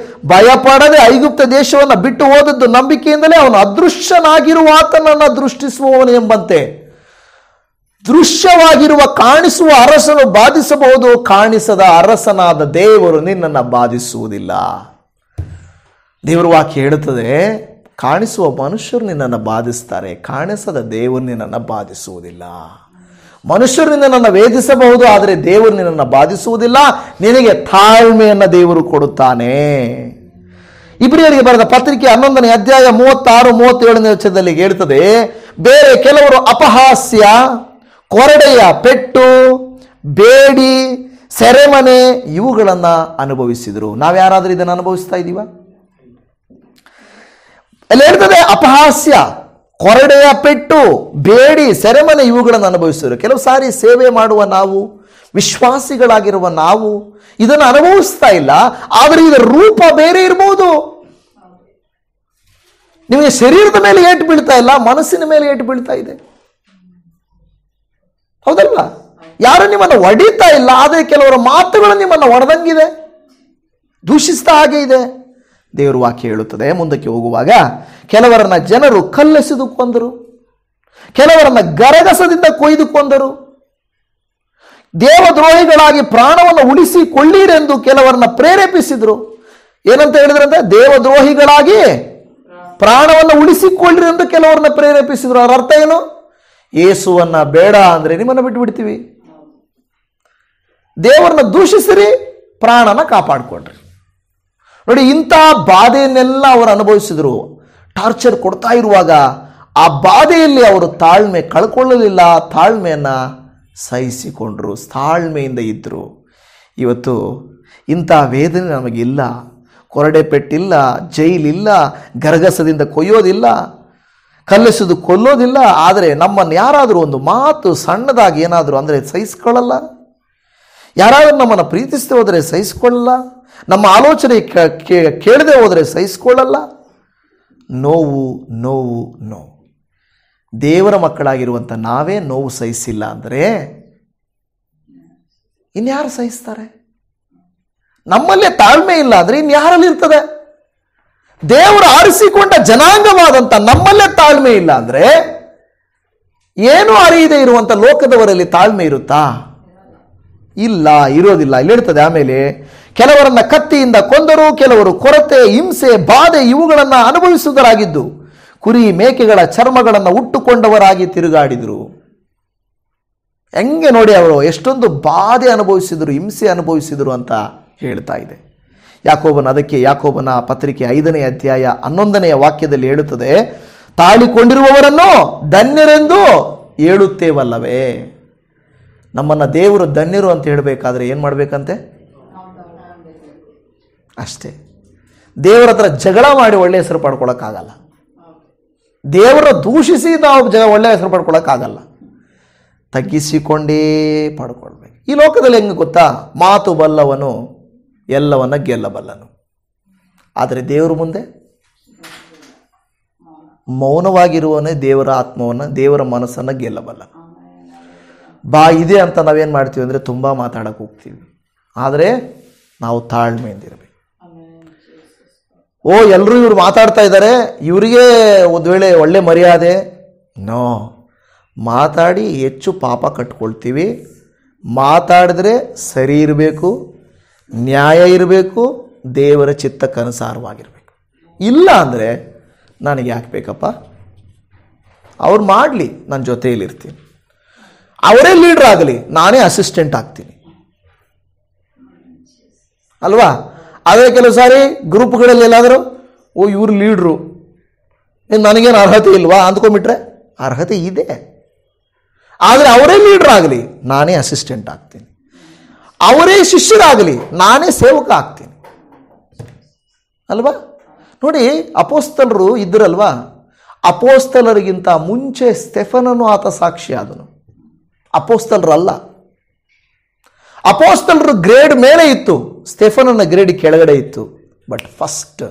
ಭಯಪಡದೆ ಐಗುಪ್ತ ದೇಶವನ್ನು ಬಿಟ್ಟು ಹೋದದ್ದು ನಂಬಿಕೆಯಿಂದಲೇ. ಅವನು ಅದೃಶ್ಯನಾಗಿರುವ ಆತನನ್ನು ದೃಷ್ಟಿಸುವವನು ಎಂಬಂತೆ. ದೃಶ್ಯವಾಗಿರುವ ಕಾಣಿಸುವ ಅರಸನು ಬಾಧಿಸಬಹುದು, ಕಾಣಿಸದ ಅರಸನಾದ ದೇವರು ನಿನ್ನನ್ನು ಬಾಧಿಸುವುದಿಲ್ಲ. ದೇವರ ವಾಕ್ಯ ಹೇಳುತ್ತದೆ, ಕಾಣಿಸುವ ಮನುಷ್ಯರು ನಿನ್ನನ್ನು ಬಾಧಿಸ್ತಾರೆ, ಕಾಣಿಸದ ದೇವರು ನಿನ್ನನ್ನು ಬಾಧಿಸುವುದಿಲ್ಲ. ಮನುಷ್ಯರು ನಿನ್ನನ್ನು ವೇದಿಸಬಹುದು, ಆದರೆ ದೇವರು ನಿನ್ನನ್ನು ಬಾಧಿಸುವುದಿಲ್ಲ. ನಿನಗೆ ತಾಳ್ಮೆಯನ್ನು ದೇವರು ಕೊಡುತ್ತಾನೆ. ಇಬ್ರಿಯರಿಗೆ ಬರೆದ ಪತ್ರಿಕೆ 11ನೇ ಅಧ್ಯಾಯ 36-37ನೇ ವಚನದಲ್ಲಿ ಹೇಳ್ತದೆ, ಬೇರೆ ಕೆಲವರು ಅಪಹಾಸ್ಯ, ಕೊರಡೆಯ ಪೆಟ್ಟು, ಬೇಡಿ, ಸೆರೆಮನೆ ಇವುಗಳನ್ನು ಅನುಭವಿಸಿದರು. ನಾವ್ಯಾರಾದ್ರೂ ಇದನ್ನು ಅನುಭವಿಸ್ತಾ ಇದ್ದೀವ? ಅಲ್ಲಿ ಹೇಳ್ತದೆ ಅಪಹಾಸ್ಯ, ಕೊರಡೆಯ ಪೆಟ್ಟು, ಬೇಡಿ, ಸೆರೆಮನೆ ಇವುಗಳನ್ನು ಅನುಭವಿಸಿದರು. ಕೆಲವು ಸಾರಿ ಸೇವೆ ಮಾಡುವ ನಾವು, ವಿಶ್ವಾಸಿಗಳಾಗಿರುವ ನಾವು ಇದನ್ನು ಅನುಭವಿಸ್ತಾ ಇಲ್ಲ, ಆದರೆ ಇದರ ರೂಪ ಬೇರೆ ಇರಬಹುದು. ನಿಮಗೆ ಶರೀರದ ಮೇಲೆ ಏಟು ಬೀಳ್ತಾ ಇಲ್ಲ, ಮನಸ್ಸಿನ ಮೇಲೆ ಏಟು ಬೀಳ್ತಾ ಇದೆ. ಹೌದಲ್ವಾ? ಯಾರು ನಿಮ್ಮನ್ನು ಹೊಡಿತಾ ಇಲ್ಲ, ಆದರೆ ಕೆಲವರ ಮಾತುಗಳು ನಿಮ್ಮನ್ನು ಹೊಡೆದಂಗಿದೆ, ದೂಷಿಸ್ತಾ ಹಾಗೆ ಇದೆ. ದೇವರು ವಾಕ್ಯ ಹೇಳುತ್ತದೆ, ಮುಂದಕ್ಕೆ ಹೋಗುವಾಗ ಕೆಲವರನ್ನ ಜನರು ಕಲ್ಲೆಸೆದು ಕೊಂದರು, ಕೆಲವರನ್ನ ಗರಗಸದಿಂದ ಕೊಯ್ದು ಕೊಂದರು. ದೇವದ್ರೋಹಿಗಳಾಗಿ ಪ್ರಾಣವನ್ನು ಉಳಿಸಿಕೊಳ್ಳಿರೆಂದು ಕೆಲವರನ್ನ ಪ್ರೇರೇಪಿಸಿದ್ರು. ಏನಂತ ಹೇಳಿದ್ರಂತೆ? ದೇವದ್ರೋಹಿಗಳಾಗಿ ಪ್ರಾಣವನ್ನು ಉಳಿಸಿಕೊಳ್ಳಿರಿ ಎಂದು ಕೆಲವರನ್ನ ಪ್ರೇರೇಪಿಸಿದ್ರು. ಅದರ ಅರ್ಥ ಏನು? ಯೇಸುವನ್ನ ಬೇಡ ಅಂದ್ರೆ ನಿಮ್ಮನ್ನು ಬಿಟ್ಟು ಬಿಡ್ತೀವಿ, ದೇವರನ್ನ ದೂಷಿಸಿರಿ, ಪ್ರಾಣನ ಕಾಪಾಡಿಕೊಡ್ರಿ. ನೋಡಿ, ಇಂಥ ಬಾಧೆಯನ್ನೆಲ್ಲ ಅವರು ಅನುಭವಿಸಿದ್ರು. ಟಾರ್ಚರ್ ಕೊಡ್ತಾ ಇರುವಾಗ ಆ ಬಾಧೆಯಲ್ಲಿ ಅವರು ತಾಳ್ಮೆ ಕಳ್ಕೊಳ್ಳಲಿಲ್ಲ, ತಾಳ್ಮೆಯನ್ನ ಸಹಿಸಿಕೊಂಡ್ರು, ತಾಳ್ಮೆಯಿಂದ ಇದ್ದರು. ಇವತ್ತು ಇಂಥ ವೇದನೆ ನಮಗಿಲ್ಲ, ಕೊರಡೆ ಪೆಟ್ಟಿಲ್ಲ, ಜೈಲಿಲ್ಲ, ಗರಗಸದಿಂದ ಕೊಯ್ಯೋದಿಲ್ಲ, ಕಲ್ಲೆಸೆದು ಕೊಲ್ಲೋದಿಲ್ಲ. ಆದರೆ ನಮ್ಮನ್ನು ಯಾರಾದರೂ ಒಂದು ಮಾತು ಸಣ್ಣದಾಗಿ ಏನಾದರೂ ಅಂದರೆ ಸಹಿಸ್ಕೊಳ್ಳಲ್ಲ, ಯಾರಾದರೂ ನಮ್ಮನ್ನು ಪ್ರೀತಿಸದೆ ಹೋದರೆ ಸಹಿಸ್ಕೊಳ್ಳಲ್ಲ, ನಮ್ಮ ಆಲೋಚನೆ ಕೇಳದೆ ಹೋದರೆ ಸಹಿಸ್ಕೊಳ್ಳಲ್ಲ. ನೋವು ನೋವು ನೋವು. ದೇವರ ಮಕ್ಕಳಾಗಿರುವಂಥ ನಾವೇ ನೋವು ಸಹಿಸಿಲ್ಲ ಅಂದರೆ ಇನ್ಯಾರು ಸಹಿಸ್ತಾರೆ? ನಮ್ಮಲ್ಲೇ ತಾಳ್ಮೆ ಇಲ್ಲ ಅಂದರೆ ಇನ್ಯಾರಲ್ಲಿ ಇರ್ತದೆ? ದೇವರು ಆರಿಸಿಕೊಂಡ ಜನಾಂಗವಾದಂಥ ನಮ್ಮಲ್ಲೇ ತಾಳ್ಮೆ ಇಲ್ಲ ಅಂದರೆ ಏನೂ ಅರಿಯದೇ ಇರುವಂಥ ಲೋಕದವರಲ್ಲಿ ತಾಳ್ಮೆ ಇರುತ್ತಾ? ಇಲ್ಲ, ಇರೋದಿಲ್ಲ. ಇಲ್ಲಿ ಹೇಳ್ತದೆ ಆಮೇಲೆ, ಕೆಲವರನ್ನ ಕತ್ತಿಯಿಂದ ಕೊಂದರು, ಕೆಲವರು ಕೊರತೆ, ಹಿಂಸೆ, ಬಾಧೆ ಇವುಗಳನ್ನು ಅನುಭವಿಸುವುದರಾಗಿದ್ದು ಕುರಿ ಮೇಕೆಗಳ ಚರ್ಮಗಳನ್ನು ಉಟ್ಟುಕೊಂಡವರಾಗಿ ತಿರುಗಾಡಿದರು. ಹೆಂಗೆ ನೋಡಿ, ಅವರು ಎಷ್ಟೊಂದು ಬಾಧೆ ಅನುಭವಿಸಿದರು, ಹಿಂಸೆ ಅನುಭವಿಸಿದರು ಅಂತ ಹೇಳ್ತಾ ಇದೆ. ಯಾಕೋಬನ ಪತ್ರಿಕೆ 5ನೇ ಅಧ್ಯಾಯ 11ನೇ ವಾಕ್ಯದಲ್ಲಿ ಹೇಳುತ್ತದೆ, ತಾಳಿಕೊಂಡಿರುವವರನ್ನು ಧನ್ಯರೆಂದು ಹೇಳುತ್ತೇವಲ್ಲವೇ. ನಮ್ಮನ್ನು ದೇವರು ಧನ್ಯರು ಅಂತ ಹೇಳಬೇಕಾದ್ರೆ ಏನು ಮಾಡಬೇಕಂತೆ? ಅಷ್ಟೇ. ದೇವರ ಹತ್ರ ಜಗಳ ಮಾಡಿ ಒಳ್ಳೆಯ ಹೆಸರು ಪಡ್ಕೊಳ್ಳೋಕ್ಕಾಗಲ್ಲ, ದೇವರ ದೂಷಿಸಿ ನಾವು ಒಳ್ಳೆಯ ಹೆಸರು ಪಡ್ಕೊಳ್ಳೋಕ್ಕಾಗಲ್ಲ, ತಗ್ಗಿಸಿಕೊಂಡೇ ಪಡ್ಕೊಳ್ಬೇಕು. ಈ ಲೋಕದಲ್ಲಿ ಹೆಂಗೆ ಗೊತ್ತಾ? ಮಾತು ಬಲ್ಲವನು ಎಲ್ಲವನ್ನ ಗೆಲ್ಲಬಲ್ಲನು, ಆದರೆ ದೇವರು ಮುಂದೆ ಮೌನವಾಗಿರುವವನೇ ದೇವರ ಆತ್ಮವನ್ನು, ದೇವರ ಮನಸ್ಸನ್ನು ಗೆಲ್ಲಬಲ್ಲ. ಬಾ ಇದೆ ಅಂತ ನಾವೇನು ಮಾಡ್ತೀವಿ ಅಂದರೆ ತುಂಬ ಮಾತಾಡಕ್ಕೆ ಹೋಗ್ತೀವಿ, ಆದರೆ ನಾವು ತಾಳ್ಮೆಯಿಂದಿರಬೇಕು. ಎಲ್ಲರೂ ಇವ್ರು ಮಾತಾಡ್ತಾ ಇದ್ದಾರೆ, ಇವರಿಗೆ ಒಂದು ವೇಳೆ ಒಳ್ಳೆ ಮರ್ಯಾದೆ, ನೋ, ಮಾತಾಡಿ ಹೆಚ್ಚು ಪಾಪ ಕಟ್ಕೊಳ್ತೀವಿ. ಮಾತಾಡಿದ್ರೆ ಸರಿ ಇರಬೇಕು, ನ್ಯಾಯ ಇರಬೇಕು, ದೇವರ ಚಿತ್ತಕ್ಕನುಸಾರವಾಗಿರಬೇಕು. ಇಲ್ಲ ಅಂದರೆ ನನಗೆ ಯಾಕೆ ಬೇಕಪ್ಪ, ಅವ್ರು ಮಾಡಲಿ, ನನ್ನ ಜೊತೆಯಲ್ಲಿರ್ತೀನಿ. ಅವರೇ ಲೀಡ್ರ್ ಆಗಲಿ, ನಾನೇ ಅಸಿಸ್ಟೆಂಟ್ ಆಗ್ತೀನಿ ಅಲ್ವಾ? ಆದರೆ ಕೆಲವು ಸಾರಿ ಗ್ರೂಪ್ಗಳಲ್ಲಿ ಎಲ್ಲಾದರೂ ಇವ್ರು ಲೀಡ್ರು, ನನಗೇನು ಅರ್ಹತೆ ಇಲ್ವಾ ಅಂದ್ಕೊಂಡ್ಬಿಟ್ರೆ ಅರ್ಹತೆ ಇದೆ. ಆದರೆ ಅವರೇ ಲೀಡ್ರ್ ಆಗಲಿ, ನಾನೇ ಅಸಿಸ್ಟೆಂಟ್ ಆಗ್ತೀನಿ. ಅವರೇ ಶಿಷ್ಯರಾಗಲಿ, ನಾನೇ ಸೇವಕ ಆಗ್ತೀನಿ ಅಲ್ವಾ? ನೋಡಿ, ಅಪೋಸ್ತಲರು ಇದ್ರಲ್ವಾ, ಅಪೋಸ್ತಲರಿಗಿಂತ ಮುಂಚೆ ಸ್ಟೆಫನನು ಆತ ಸಾಕ್ಷಿ ಆದನು. ಅಪೋಸ್ತಲರಲ್ಲ, ಅಪೋಸ್ತಲರು ಗ್ರೇಡ್ ಮೇಲೆ ಇತ್ತು, ಸ್ಟೆಫನನ ಗ್ರೇಡ್ ಕೆಳಗಡೆ ಇತ್ತು. ಬಟ್ ಫಸ್ಟ್